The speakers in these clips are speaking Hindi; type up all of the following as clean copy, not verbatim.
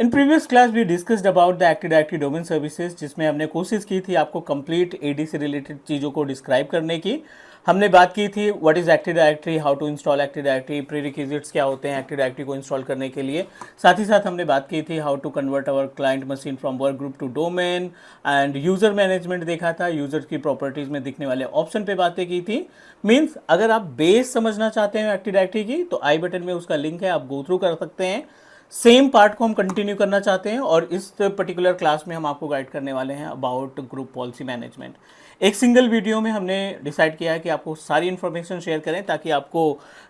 In previous class we discussed about the active directory domain services, जिसमें हमने कोशिश की थी आपको कंप्लीट एडी से रिलेटेड चीज़ों को डिस्क्राइब करने की। हमने बात की थी what is active directory, how to install active directory, prerequisites क्या होते हैं एक्टिव डायरेक्टरी को इंस्टॉल करने के लिए। साथ ही साथ हमने बात की थी how to convert our client machine from work group to domain and user management देखा था, यूज़र की प्रॉपर्टीज़ में दिखने वाले ऑप्शन पे बातें की थी। मीन्स अगर आप बेस समझना चाहते हैं एक्टिव डायरेक्टरी की तो आई बटन में उसका लिंक है, आप गो थ्रू कर सकते हैं। सेम पार्ट को हम कंटिन्यू करना चाहते हैं और इस पर्टिकुलर क्लास में हम आपको गाइड करने वाले हैं अबाउट ग्रुप पॉलिसी मैनेजमेंट। एक सिंगल वीडियो में हमने डिसाइड किया है कि आपको सारी इन्फॉर्मेशन शेयर करें ताकि आपको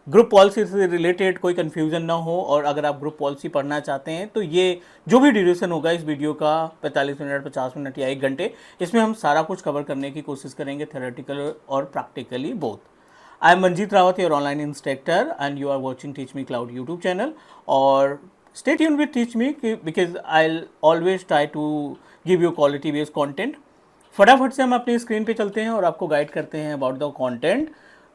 ग्रुप पॉलिसी से रिलेटेड कोई कन्फ्यूजन ना हो। और अगर आप ग्रुप पॉलिसी पढ़ना चाहते हैं तो ये जो भी ड्यूरेशन होगा इस वीडियो का 45 मिनट 50 मिनट या 1 घंटे, इसमें हम सारा कुछ कवर करने की कोशिश करेंगे, थ्योरेटिकल और practically both. I am Manjeet Rawat, your online instructor, and you are watching Teach Me Cloud YouTube channel. और stay tuned with Teach Me because I'll always try to give you quality based content। फटाफट से हम अपनी स्क्रीन पे चलते हैं और आपको गाइड करते हैं अबाउट द कंटेंट,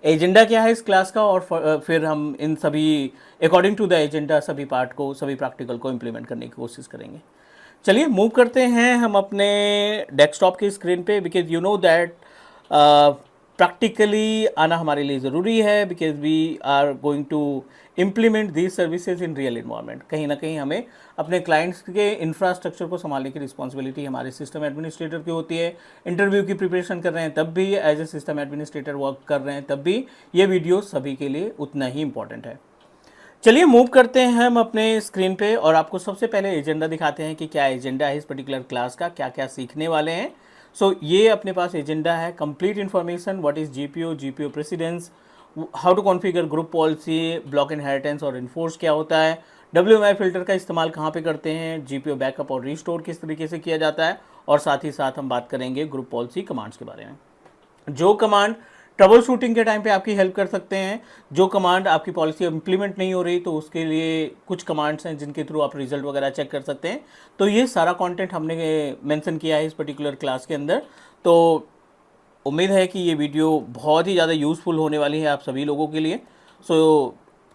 एजेंडा क्या है इस क्लास का, और फिर हम इन सभी अकॉर्डिंग टू द एजेंडा सभी पार्ट को, सभी प्रैक्टिकल को इम्प्लीमेंट करने की कोशिश करेंगे। चलिए मूव करते हैं हम अपने डेस्कटॉप की स्क्रीन पे, because you know that practically आना हमारे लिए ज़रूरी है, because we are going to implement these services in real environment. कहीं ना कहीं हमें अपने क्लाइंट्स के इंफ्रास्ट्रक्चर को संभालने की रिस्पॉन्सिबिलिटी हमारे सिस्टम एडमिनिस्ट्रेटर की होती है। इंटरव्यू की प्रिपरेशन कर रहे हैं तब भी, as a system administrator work कर रहे हैं तब भी, ये वीडियो सभी के लिए उतना ही इंपॉर्टेंट है। चलिए मूव करते हैं हम अपने स्क्रीन पे और आपको सबसे पहले एजेंडा दिखाते हैं कि क्या एजेंडा है इस पर्टिकुलर क्लास का, क्या क्या सीखने वाले हैं। ये अपने पास एजेंडा है, complete information, what is GPO precedence, how to configure group policy, block inheritance और इन्फोर्स क्या होता है, WMI फिल्टर का इस्तेमाल कहाँ पे करते हैं, जीपीओ बैकअप और रिस्टोर किस तरीके से किया जाता है, और साथ ही साथ हम बात करेंगे ग्रुप पॉलिसी कमांड्स के बारे में। जो कमांड ट्रबल शूटिंग के टाइम पे आपकी हेल्प कर सकते हैं, जो कमांड आपकी पॉलिसी इंप्लीमेंट नहीं हो रही तो उसके लिए कुछ कमांड्स हैं जिनके थ्रू आप रिजल्ट वगैरह चेक कर सकते हैं। तो ये सारा कंटेंट हमने मेंशन किया है इस पर्टिकुलर क्लास के अंदर। तो उम्मीद है कि ये वीडियो बहुत ही ज़्यादा यूज़फुल होने वाली है आप सभी लोगों के लिए।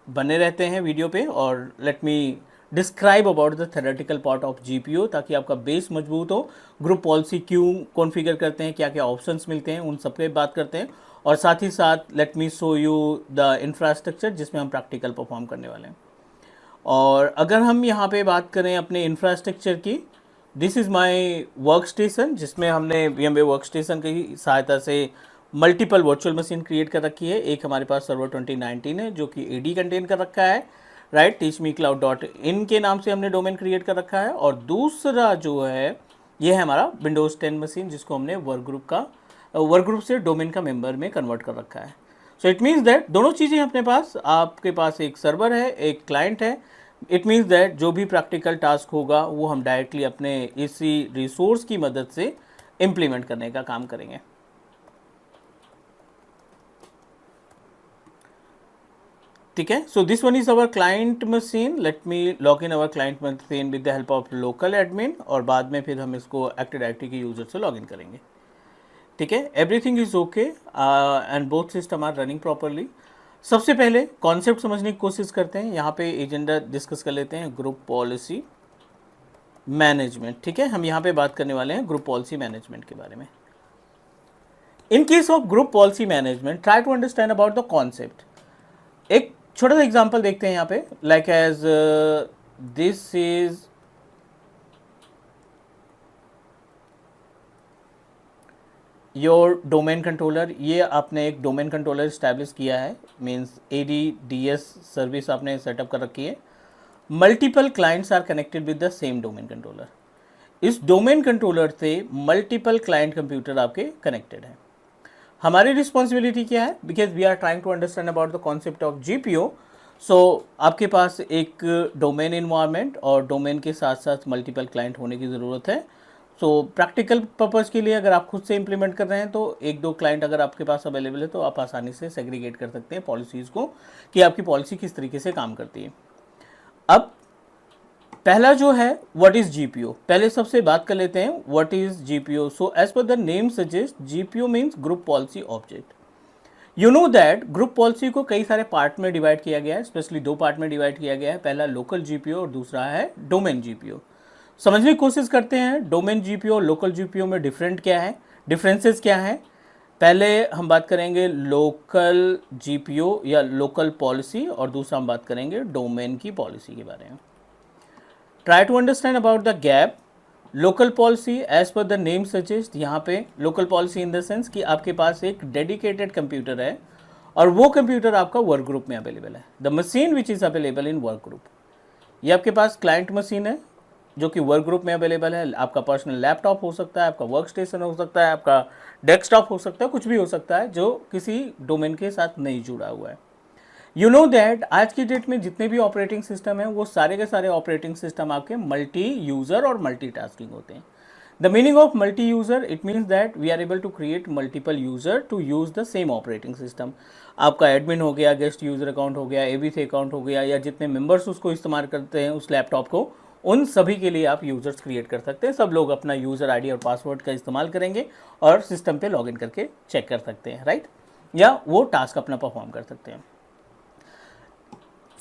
बने रहते हैं वीडियो पे और let me describe about the theoretical part of GPO, ताकि आपका बेस मजबूत हो। ग्रुप पॉलिसी क्यों कॉन्फ़िगर करते हैं, क्या क्या ऑप्शंस मिलते हैं, उन सब पे बात करते हैं। और साथ ही साथ let me show you the infrastructure जिसमें हम प्रैक्टिकल परफॉर्म करने वाले हैं। और अगर हम यहाँ पे बात करें अपने इंफ्रास्ट्रक्चर की, this is my work station, जिसमें हमने VMware वर्क स्टेशन की सहायता से मल्टीपल वर्चुअल मशीन क्रिएट कर रखी है। एक हमारे पास सर्वर 2019 है जो कि AD कंटेन कर रखा है, राइट, teachmecloud.in के नाम से हमने डोमेन क्रिएट कर रखा है। और दूसरा जो है ये है हमारा विंडोज़ 10 मशीन, जिसको हमने वर्क ग्रुप से डोमेन का मेंबर में कन्वर्ट कर रखा है। सो इट मीन्स दैट दोनों चीज़ें अपने पास, आपके पास एक सर्वर है, एक क्लाइंट है। इट मीन्स दैट जो भी प्रैक्टिकल टास्क होगा वो हम डायरेक्टली अपने इसी रिसोर्स की मदद से इम्प्लीमेंट करने का काम करेंगे। ठीक है, so this one is our client machine. Let me log in our client machine with the help of local admin, और बाद में फिर हम इसको एक्टिव डायरेक्टरी के यूजर से लॉग इन करेंगे। ठीक है, everything is okay and both system are running properly. सबसे पहले कॉन्सेप्ट समझने की कोशिश करते हैं। यहाँ पे एजेंडा डिस्कस कर लेते हैं, ग्रुप पॉलिसी मैनेजमेंट। ठीक है, हम यहाँ पे बात करने वाले हैं ग्रुप पॉलिसी मैनेजमेंट के बारे में। In case of group policy management, try to understand about the concept. एक छोटा सा एग्जाम्पल देखते हैं यहाँ पे, like as this is your domain controller. ये आपने एक डोमेन कंट्रोलर इस्टेब्लिश किया है, मीन्स ADDS सर्विस आपने सेटअप कर रखी है। Multiple clients are connected with the same domain controller. इस डोमेन कंट्रोलर से मल्टीपल क्लाइंट कंप्यूटर आपके कनेक्टेड हैं। हमारी रिस्पॉन्सिबिलिटी क्या है, because we are trying to understand about the concept of GPO। आपके पास एक डोमेन इन्वायरमेंट और डोमेन के साथ साथ मल्टीपल क्लाइंट होने की ज़रूरत है। प्रैक्टिकल पर्पज़ के लिए अगर आप खुद से इंप्लीमेंट कर रहे हैं तो एक दो क्लाइंट अगर आपके पास अवेलेबल है तो आप आसानी से सेग्रीगेट कर सकते हैं पॉलिसीज़ को, कि आपकी पॉलिसी किस तरीके से काम करती है। अब पहला जो है व्हाट इज़ GPO, पहले सबसे बात कर लेते हैं what is GPO। So as per the name suggest, GPO means group policy object. You know that group policy को कई सारे पार्ट में डिवाइड किया गया है, स्पेशली दो पार्ट में डिवाइड किया गया है। पहला लोकल जीपीओ और दूसरा है डोमेन जीपीओ। समझने की कोशिश करते हैं डोमेन जीपीओ और लोकल जीपीओ में डिफरेंट क्या है, डिफरेंसेस क्या है। पहले हम बात करेंगे लोकल जीपीओ या लोकल पॉलिसी, और दूसरा हम बात करेंगे डोमेन की पॉलिसी के बारे में। Try to understand about the gap. Local policy as per the name suggest, यहाँ पे local policy in the sense कि आपके पास एक डेडिकेटेड कंप्यूटर है और वो कंप्यूटर आपका वर्क ग्रुप में अवेलेबल है। The machine which is available in work group, ये आपके पास क्लाइंट मशीन है जो कि वर्क ग्रुप में अवेलेबल है। आपका पर्सनल लैपटॉप हो सकता है, आपका वर्क स्टेशन हो सकता है, आपका डेस्कटॉप हो सकता है, कुछ भी हो सकता है जो किसी डोमेन के साथ नहीं जुड़ा हुआ है। यू नो दैट आज की डेट में जितने भी ऑपरेटिंग सिस्टम हैं वो सारे के सारे ऑपरेटिंग सिस्टम आपके मल्टी यूज़र और मल्टीटास्किंग होते हैं। The meaning of multi user, it means that we are able to create multiple user to use the same operating system. आपका एडमिन हो गया, गेस्ट यूज़र अकाउंट हो गया, एबीसी अकाउंट हो गया, या जितने मेंबर्स उसको इस्तेमाल करते हैं उस लैपटॉप को, उन सभी के लिए आप यूज़र्स क्रिएट कर सकते हैं। सब लोग अपना यूज़र आईडी और पासवर्ड का इस्तेमाल करेंगे और सिस्टम पे लॉगिन करके चेक कर सकते हैं, राइट, या वो टास्क अपना परफॉर्म कर सकते हैं।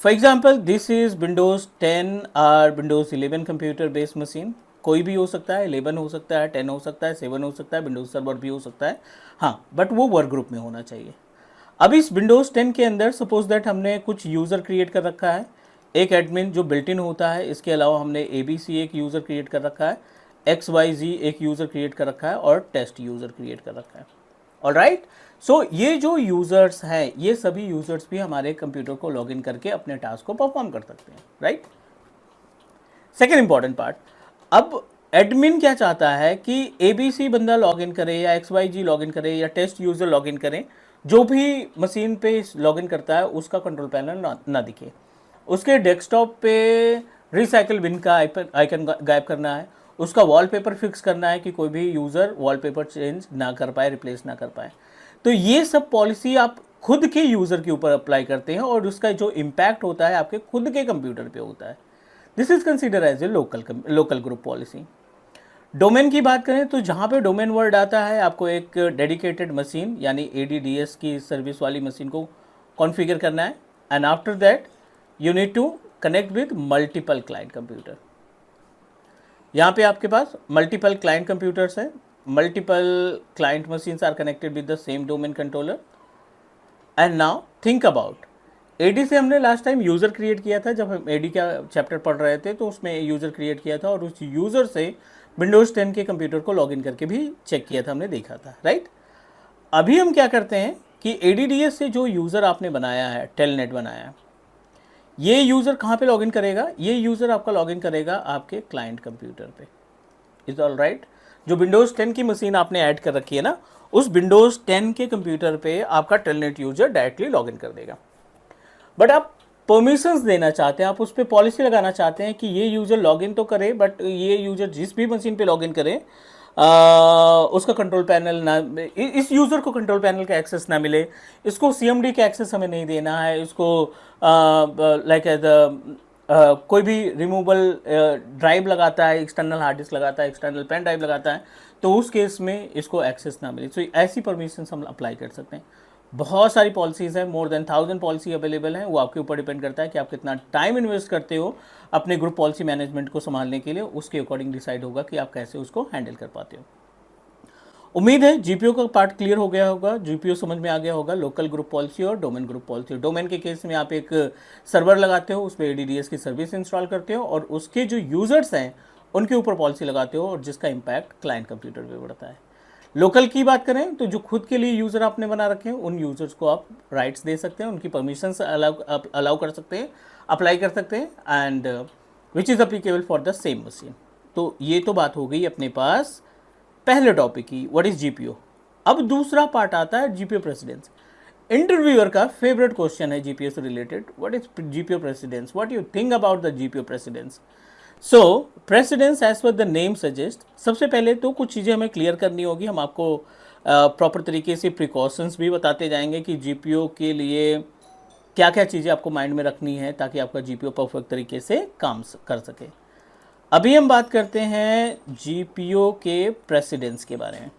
For example this is Windows 10 और विंडोज़ 11 कंप्यूटर बेस्ड मशीन। कोई भी हो सकता है, 11 हो सकता है, 10 हो सकता है, 7 हो सकता है, विंडोज़ सर्वर भी हो सकता है, हाँ, बट वो वर्क ग्रुप में होना चाहिए। अब इस विंडोज़ 10 के अंदर सपोज दैट हमने कुछ यूज़र क्रिएट कर रखा है, एक एडमिन जो बिल्ट इन होता है, इसके अलावा हमने एबीसी एक यूज़र क्रिएट कर रखा है, XYZ एक यूज़र क्रिएट कर रखा है और टेस्ट यूज़र क्रिएट कर रखा है। ऑलराइट, सो ये जो यूज़र्स हैं, ये सभी यूज़र्स भी हमारे कंप्यूटर को लॉगिन करके अपने टास्क को परफॉर्म कर सकते हैं, राइट। सेकेंड इंपॉर्टेंट पार्ट, अब एडमिन क्या चाहता है कि एबीसी बंदा लॉगिन करे या XYZ लॉगिन करे या टेस्ट यूज़र लॉगिन करें, जो भी मशीन पे लॉगिन करता है उसका कंट्रोल पैनल ना दिखे, उसके डेस्कटॉप पे रिसाइकिल बिन का आइकन गायब करना है, उसका वॉलपेपर फिक्स करना है कि कोई भी यूज़र वॉलपेपर चेंज ना कर पाए, रिप्लेस ना कर पाए। तो ये सब पॉलिसी आप खुद के यूज़र के ऊपर अप्लाई करते हैं और उसका जो इम्पैक्ट होता है आपके खुद के कंप्यूटर पे होता है। This is consider as a local group policy. Domain की बात करें तो जहाँ पे डोमेन वर्ड आता है, आपको एक डेडिकेटेड मशीन यानी ADDS की सर्विस वाली मशीन को कॉन्फ़िगर करना है, and after that you need to connect with multiple client computer. यहाँ पे आपके पास मल्टीपल क्लाइंट कंप्यूटर्स हैं, multiple client machines are connected with the same domain controller. And now think about AD से हमने लास्ट टाइम यूज़र क्रिएट किया था, जब हम AD का चैप्टर पढ़ रहे थे तो उसमें यूज़र क्रिएट किया था और उस यूज़र से विंडोज़ 10 के कंप्यूटर को लॉगिन करके भी चेक किया था, हमने देखा था, राइट। अभी हम क्या करते हैं कि ADDS से जो यूज़र आपने बनाया है, टेलनेट बनाया है, ये यूज़र कहाँ पे लॉगिन करेगा? ये यूज़र आपका लॉगिन करेगा आपके क्लाइंट कंप्यूटर पे। Is all right. जो विंडोज़ 10 की मशीन आपने ऐड कर रखी है ना, उस विंडोज़ 10 के कंप्यूटर पे आपका टेलनेट यूज़र डायरेक्टली लॉगिन कर देगा। बट आप परमिशंस देना चाहते हैं, आप उस पर पॉलिसी लगाना चाहते हैं कि ये यूज़र लॉगिन तो करे, बट ये यूज़र जिस भी मशीन पे लॉगिन करे उसका कंट्रोल पैनल ना, इस यूज़र को कंट्रोल पैनल का एक्सेस ना मिले, इसको CMD का एक्सेस हमें नहीं देना है, इसको लाइक एज कोई भी रिमूवल ड्राइव लगाता है, एक्सटर्नल हार्ड डिस्क लगाता है, एक्सटर्नल पेन ड्राइव लगाता है, तो उस केस में इसको एक्सेस ना मिले। तो ऐसी परमिशंस हम अप्लाई कर सकते हैं। बहुत सारी पॉलिसीज़ हैं, मोर देन 1000 पॉलिसी अवेलेबल हैं। वो आपके ऊपर डिपेंड करता है कि आप कितना टाइम इन्वेस्ट करते हो अपने ग्रुप पॉलिसी मैनेजमेंट को संभालने के लिए, उसके अकॉर्डिंग डिसाइड होगा कि आप कैसे उसको हैंडल कर पाते हो। उम्मीद है जीपीओ का पार्ट क्लियर हो गया होगा, जीपीओ समझ में आ गया होगा, लोकल ग्रुप पॉलिसी और डोमेन ग्रुप पॉलिसी। डोमेन के केस में आप एक सर्वर लगाते हो, उस पर ADDS की सर्विस इंस्टॉल करते हो और उसके जो यूज़र्स हैं उनके ऊपर पॉलिसी लगाते हो और जिसका इम्पैक्ट क्लाइंट कंप्यूटर पे पड़ता है। लोकल की बात करें तो जो खुद के लिए यूज़र आपने बना रखे हैं, उन यूज़र्स को आप राइट्स दे सकते हैं, उनकी परमिशंस अलाउ कर सकते हैं, अप्लाई कर सकते हैं, and which is applicable for the same machine. तो ये तो बात हो गई अपने पास पहले टॉपिक की, व्हाट इज़ GPO। अब दूसरा पार्ट आता है GPO प्रेसिडेंस। इंटरव्यूअर का फेवरेट क्वेश्चन है GPO से related, what is GPO precedence, what you think about the GPO precedence. So precedence as per the name suggest, सबसे पहले तो कुछ चीज़ें हमें क्लियर करनी होगी। हम आपको प्रॉपर तरीके से प्रिकॉशंस भी बताते जाएंगे कि GPO के लिए क्या क्या चीज़ें आपको माइंड में रखनी है ताकि आपका GPO परफेक्ट तरीके से काम कर सके। अभी हम बात करते हैं GPO के प्रेसिडेंस के बारे में।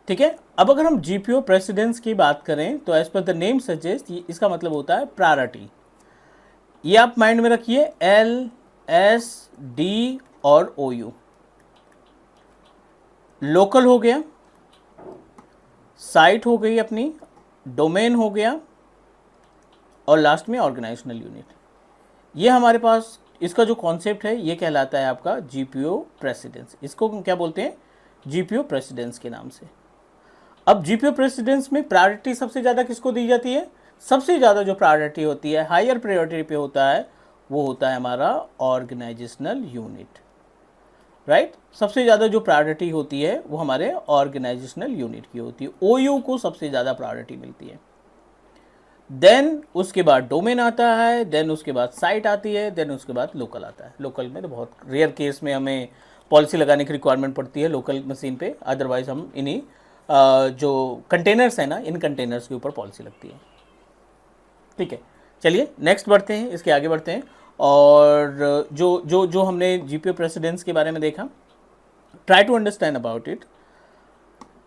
ठीक है। अब अगर हम जीपीओ प्रेसिडेंस की बात करें तो as per the name suggest इसका मतलब होता है प्रायोरिटी। ये आप माइंड में रखिए, एल, एस, डी और ओ यू। लोकल हो गया, साइट हो गई अपनी, डोमेन हो गया, और लास्ट में ऑर्गेनाइजेशनल यूनिट। ये हमारे पास इसका जो कॉन्सेप्ट है ये कहलाता है आपका जीपीओ प्रेसिडेंस। इसको हम क्या बोलते हैं? जीपीओ प्रेसिडेंस के नाम से। अब जीपीओ प्रेसिडेंस में प्रायोरिटी सबसे ज़्यादा किसको दी जाती है? सबसे ज़्यादा जो प्रायोरिटी होती है, हायर प्रायोरिटी पे होता है, वो होता है हमारा ऑर्गेनाइजेशनल यूनिट, राइट। सबसे ज़्यादा जो प्रायोरिटी होती है वो हमारे ऑर्गेनाइजेशनल यूनिट की होती है। ओयू को सबसे ज़्यादा प्रायोरिटी मिलती है। देन उसके बाद डोमेन आता है, देन उसके बाद साइट आती है, देन उसके बाद लोकल आता है। लोकल में तो बहुत रेयर केस में हमें पॉलिसी लगाने की रिक्वायरमेंट पड़ती है लोकल मशीन पे, अदरवाइज हम इन्हीं जो कंटेनर्स है ना, इन कंटेनर्स के ऊपर पॉलिसी लगती है। ठीक है, चलिए नेक्स्ट बढ़ते हैं, इसके आगे बढ़ते हैं। और जो जो जो हमने जीपीओ प्रेसिडेंस के बारे में देखा, try to understand about it.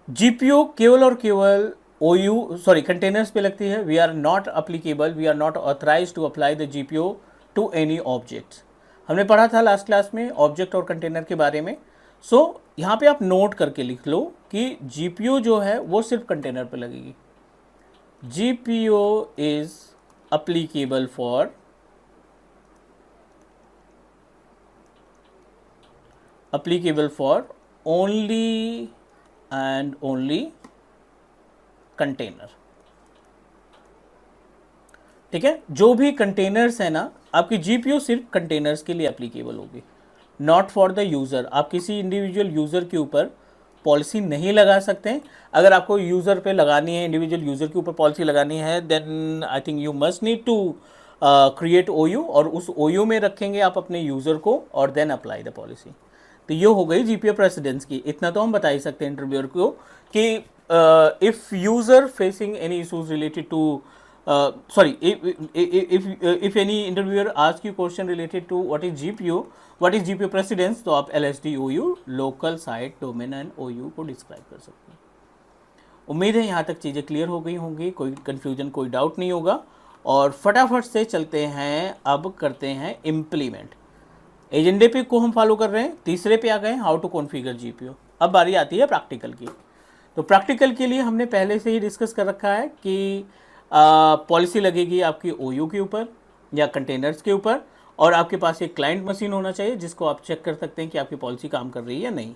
GPO केवल और केवल ओयू सॉरी कंटेनर्स पे लगती है। We are not applicable, we are not authorize to apply the GPO to any objects. हमने पढ़ा था लास्ट क्लास में ऑब्जेक्ट और कंटेनर के बारे में। सो यहाँ पे आप नोट करके लिख लो कि जीपीओ जो है वो सिर्फ कंटेनर पे लगेगी। GPO is applicable for only and only container. ठीक है, जो भी कंटेनर्स है ना, आपकी जीपीओ सिर्फ कंटेनर्स के लिए एप्लीकेबल होगी, नॉट फॉर द यूज़र। आप किसी इंडिविजुअल यूज़र के ऊपर पॉलिसी नहीं लगा सकते हैं। अगर आपको यूज़र पे लगानी है, इंडिविजुअल यूज़र के ऊपर पॉलिसी लगानी है, then I think you must need to create OU, और उस ओयू में रखेंगे आप अपने यूज़र को, और देन अप्लाई द पॉलिसी। तो ये हो गई जीपीओ प्रेसिडेंस की। इतना तो हम बता ही सकते हैं इंटरव्यूअर को कि if user facing any issues related to sorry, if any interviewer asks you question related to what is GPO precedence, तो आप LSD OU local site domain and OU को डिस्क्राइब कर सकते हैं। उम्मीद है यहाँ तक चीज़ें क्लियर हो गई होंगी, कोई कन्फ्यूजन कोई डाउट नहीं होगा। और फटाफट से चलते हैं, अब करते हैं इम्प्लीमेंट। एजेंडे पे को हम फॉलो कर रहे हैं, तीसरे पे आ गए हाउ टू कॉन्फ़िगर जीपीओ। अब बारी आती है प्रैक्टिकल की। तो प्रैक्टिकल के लिए हमने पहले से ही डिस्कस कर रखा है कि पॉलिसी लगेगी आपकी ओयू के ऊपर या कंटेनर्स के ऊपर, और आपके पास एक क्लाइंट मशीन होना चाहिए जिसको आप चेक कर सकते हैं कि आपकी पॉलिसी काम कर रही है या नहीं।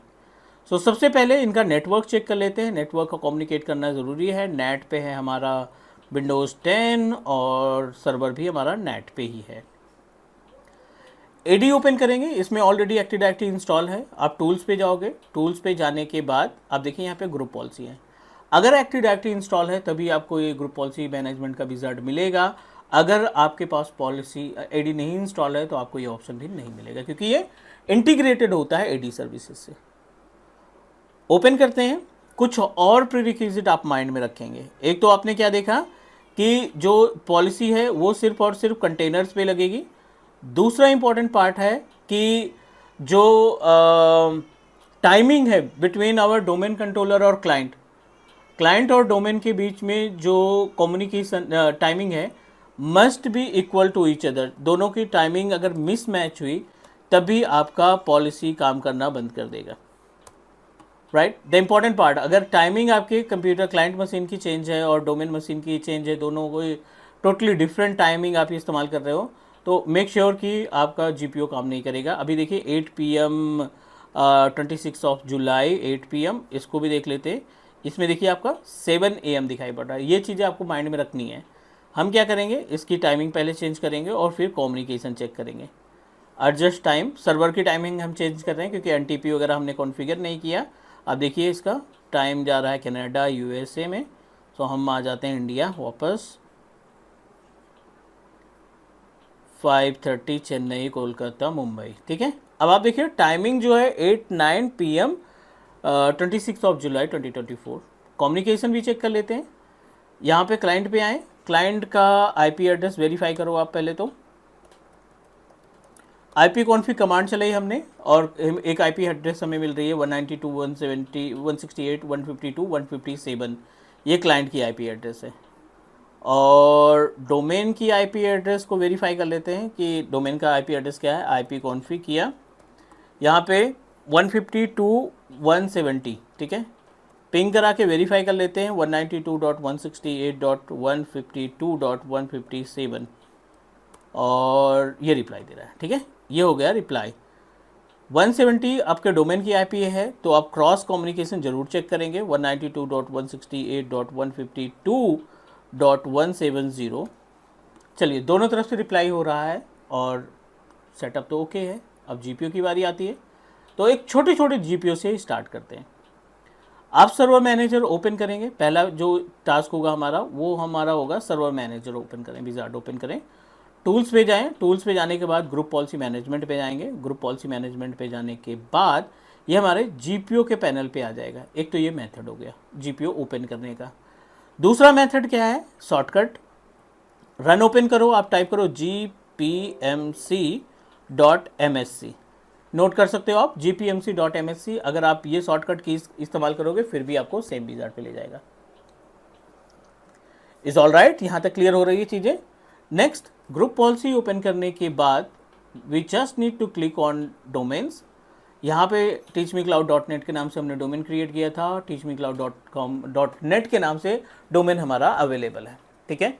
सो सबसे पहले इनका नेटवर्क चेक कर लेते हैं। नेटवर्क का कम्युनिकेट करना ज़रूरी है। नेट पे है हमारा विंडोज़ 10 और सर्वर भी हमारा नेट पे ही है। एडी ओपन करेंगे, इसमें ऑलरेडी एक्टिव डायरेक्टरी इंस्टॉल है। आप टूल्स पे जाओगे, टूल्स पे जाने के बाद आप देखिए यहाँ पे ग्रुप पॉलिसी है। अगर एक्टिव डायरेक्टरी इंस्टॉल है तभी आपको ये ग्रुप पॉलिसी मैनेजमेंट का विजार्ड मिलेगा। अगर आपके पास पॉलिसी एडी नहीं इंस्टॉल है तो आपको ये ऑप्शन भी नहीं मिलेगा, क्योंकि ये इंटीग्रेटेड होता है एडी सर्विसेज से। ओपन करते हैं। कुछ और प्रीरिक्विजिट आप माइंड में रखेंगे। एक तो आपने क्या देखा कि जो पॉलिसी है वो सिर्फ और सिर्फ कंटेनर्स पे लगेगी। दूसरा इंपॉर्टेंट पार्ट है कि जो टाइमिंग है बिटवीन आवर डोमेन कंट्रोलर और क्लाइंट और डोमेन के बीच में जो कम्युनिकेशन टाइमिंग है must be equal to each other. दोनों की टाइमिंग अगर मिसमैच हुई तभी आपका पॉलिसी काम करना बंद कर देगा, राइट। द इम्पॉर्टेंट पार्ट, अगर टाइमिंग आपके कंप्यूटर क्लाइंट मशीन की चेंज है और डोमेन मशीन की चेंज है, दोनों को टोटली डिफरेंट टाइमिंग आप इस्तेमाल कर रहे हो, तो मेक श्योर कि आपका जीपीओ काम नहीं करेगा। अभी देखिए 8 PM 26 जुलाई 8 PM, इसको भी देख लेते हैं। इसमें देखिए आपका 7 AM दिखाई पड़ रहा है। ये चीज़ें आपको माइंड में रखनी है। हम क्या करेंगे, इसकी टाइमिंग पहले चेंज करेंगे और फिर कम्युनिकेशन चेक करेंगे। एडजस्ट टाइम, सर्वर की टाइमिंग हम चेंज कर रहे हैं क्योंकि NTP वगैरह हमने कॉन्फ़िगर नहीं किया। अब देखिए इसका टाइम जा रहा है कनाडा USA में, तो हम आ जाते हैं इंडिया वापस। 5:30 चेन्नई, कोलकाता, मुंबई, ठीक है। अब आप देखिए टाइमिंग जो है 8-9 PM 26 जुलाई 2024। कम्युनिकेशन भी चेक कर लेते हैं। यहाँ पे क्लाइंट पे आए, क्लाइंट का IP एड्रेस वेरीफाई करो आप पहले तो। IP कॉन्फ़िग कमांड चलाई हमने और एक IP एड्रेस हमें मिल रही है 192.170 168 152 157, ये क्लाइंट की IP एड्रेस है। और डोमेन की IP एड्रेस को वेरीफाई कर लेते हैं कि डोमेन का IP एड्रेस क्या है। IP कॉन्फ़िग किया, यहाँ पे 152.170, ठीक है, पिंग करा के वेरीफाई कर लेते हैं 192.168.152.157 और ये रिप्लाई दे रहा है, ठीक है, ये हो गया रिप्लाई। 170 आपके डोमेन की IP है, तो आप क्रॉस कम्युनिकेशन जरूर चेक करेंगे 192.168.152.170। चलिए, दोनों तरफ से रिप्लाई हो रहा है और सेटअप तो ओके है। अब GPO की बारी आती है, तो एक छोटे छोटे GPO से स्टार्ट करते हैं। आप सर्वर मैनेजर ओपन करेंगे, पहला जो टास्क होगा हमारा वो हमारा होगा सर्वर मैनेजर ओपन करें, विजार्ड ओपन करें, टूल्स पे जाएं, टूल्स पे जाने के बाद ग्रुप पॉलिसी मैनेजमेंट पे जाएंगे। ग्रुप पॉलिसी मैनेजमेंट पे जाने के बाद ये हमारे GPO के पैनल पे आ जाएगा। एक तो ये मेथड हो गया GPO ओपन करने का। दूसरा मेथड क्या है, शॉर्टकट रन ओपन करो, आप टाइप करो gpmc.msc, नोट कर सकते हो आप gpmc.msc। अगर आप ये शॉर्टकट की इस्तेमाल करोगे फिर भी आपको सेम विजार्ड पे ले जाएगा। इज ऑल राइट, यहाँ तक क्लियर हो रही है चीज़ें। नेक्स्ट, ग्रुप पॉलिसी ओपन करने के बाद we just need to click on domains. यहाँ पे teachmecloud.net के नाम से हमने डोमेन क्रिएट किया था, teachmecloud.com.net के नाम से डोमेन हमारा अवेलेबल है, ठीक है,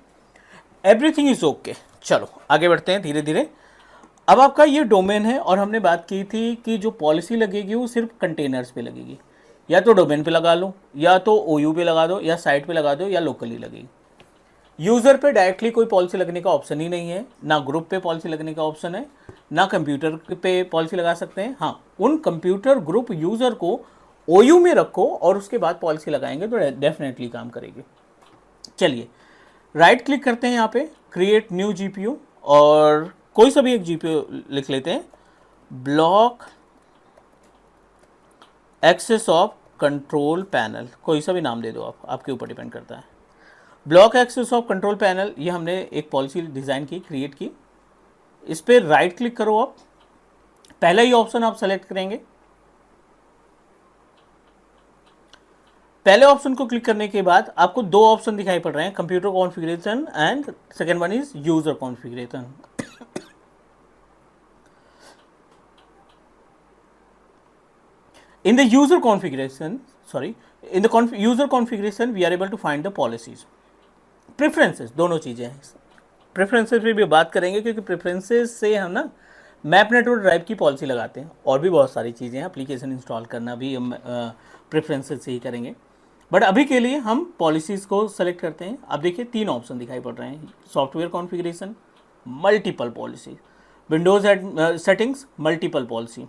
एवरीथिंग इज ओके। चलो आगे बढ़ते हैं धीरे धीरे। अब आपका ये डोमेन है और हमने बात की थी कि जो पॉलिसी लगेगी वो सिर्फ कंटेनर्स पे लगेगी, या तो डोमेन पे लगा लो, या तो OU पे लगा दो, या साइट पे लगा दो, या लोकली लगेगी। यूज़र पे डायरेक्टली कोई पॉलिसी लगने का ऑप्शन ही नहीं है, ना ग्रुप पे पॉलिसी लगने का ऑप्शन है, ना कंप्यूटर पे पॉलिसी लगा सकते हैं। हाँ, उन कंप्यूटर ग्रुप यूज़र को OU में रखो और उसके बाद पॉलिसी लगाएंगे तो डेफिनेटली काम करेगी। चलिए, राइट क्लिक करते हैं यहाँ पे, क्रिएट न्यू GPO, और कोई सा भी एक GPO लिख लेते हैं, block access of control panel, कोई सा भी नाम दे दो आप, आपके ऊपर डिपेंड करता है। Block access of control panel, ये हमने एक पॉलिसी डिज़ाइन की, क्रिएट की। इस पर राइट क्लिक करो आप, पहला ही ऑप्शन आप सेलेक्ट करेंगे। पहले ऑप्शन को क्लिक करने के बाद आपको दो ऑप्शन दिखाई पड़ रहे हैं, computer configuration and second one is user configuration. In the user configuration, user configuration, we are able to find the policies, preferences, दोनों चीज़ें हैं। प्रेफरेंसेस पे भी बात करेंगे क्योंकि प्रेफरेंसेस से हम ना मैप नेटवर्क ड्राइव की पॉलिसी लगाते हैं, और भी बहुत सारी चीज़ें हैं, एप्लीकेशन इंस्टॉल करना भी हम प्रेफरेंसेस से ही करेंगे। बट अभी के लिए हम पॉलिसीज़ को सेलेक्ट करते हैं। अब देखिए तीन ऑप्शन दिखाई पड़ रहे हैं, software configuration, multiple policy, Windows settings, multiple policy,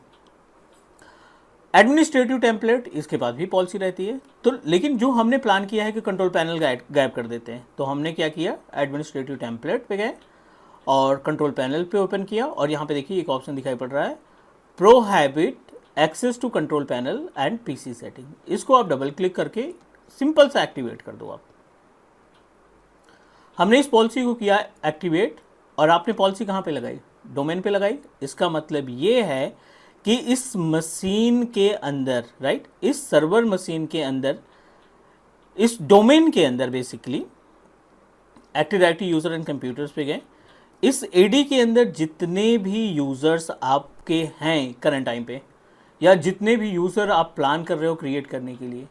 administrative template, इसके बाद भी पॉलिसी रहती है। तो लेकिन जो हमने प्लान किया है कि कंट्रोल पैनल गायब कर देते हैं, तो हमने क्या किया, एडमिनिस्ट्रेटिव टेम्पलेट पे गए और कंट्रोल पैनल पे ओपन किया, और यहाँ पे देखिए एक ऑप्शन दिखाई पड़ रहा है, prohibit access to control panel and PC setting. इसको आप डबल क्लिक करके सिंपल सा एक्टिवेट कर दो आप। हमने इस पॉलिसी को किया एक्टिवेट, और आपने पॉलिसी कहाँ पे लगाई, डोमेन पे लगाई। इसका मतलब ये है कि इस मशीन के अंदर, राइट, इस सर्वर मशीन के अंदर, इस डोमेन के अंदर basically active directory user and computers पे गए। इस AD के अंदर जितने भी यूज़र्स आपके हैं करंट टाइम पे, या जितने भी यूज़र आप प्लान कर रहे हो क्रिएट करने के लिए,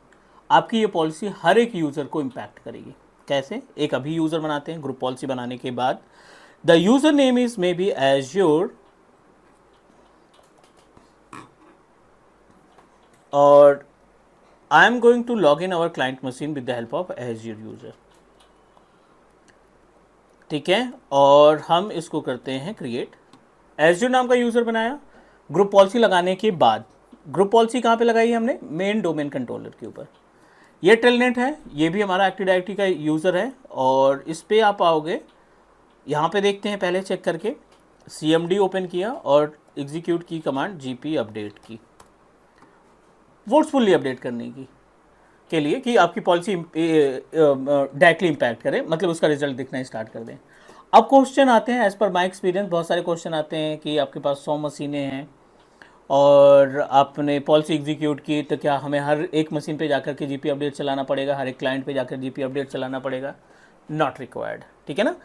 आपकी ये पॉलिसी हर एक यूज़र को इम्पैक्ट करेगी। कैसे, एक अभी यूज़र बनाते हैं, ग्रुप पॉलिसी बनाने के बाद the user name is may be Azure, और I am going to log in our client machine with the help of Azure user, ठीक है, और हम इसको करते हैं क्रिएट। एज्योर नाम का यूज़र बनाया। ग्रुप पॉलिसी लगाने के बाद, ग्रुप पॉलिसी कहाँ पे लगाई हमने, मेन डोमेन कंट्रोलर के ऊपर। ये टेलनेट है, ये भी हमारा एक्टिव डायरेक्टरी का यूज़र है, और इस पर आप आओगे, यहाँ पे देखते हैं, पहले चेक करके CMD ओपन किया और एग्जीक्यूट की कमांड GP अपडेट की, फोर्सफुली अपडेट करने की के लिए कि आपकी पॉलिसी डायरेक्टली इम्पैक्ट करे, मतलब उसका रिजल्ट दिखना स्टार्ट कर दें। अब क्वेश्चन आते हैं, एज पर माई एक्सपीरियंस बहुत सारे क्वेश्चन आते हैं कि आपके पास 100 मशीनें हैं और आपने पॉलिसी एग्जीक्यूट की, तो क्या हमें हर एक मशीन पे जाकर के जीपी अपडेट चलाना पड़ेगा, हर एक क्लाइंट पे जाकर जीपी अपडेट चलाना पड़ेगा? नॉट रिक्वायर्ड, ठीक है ना।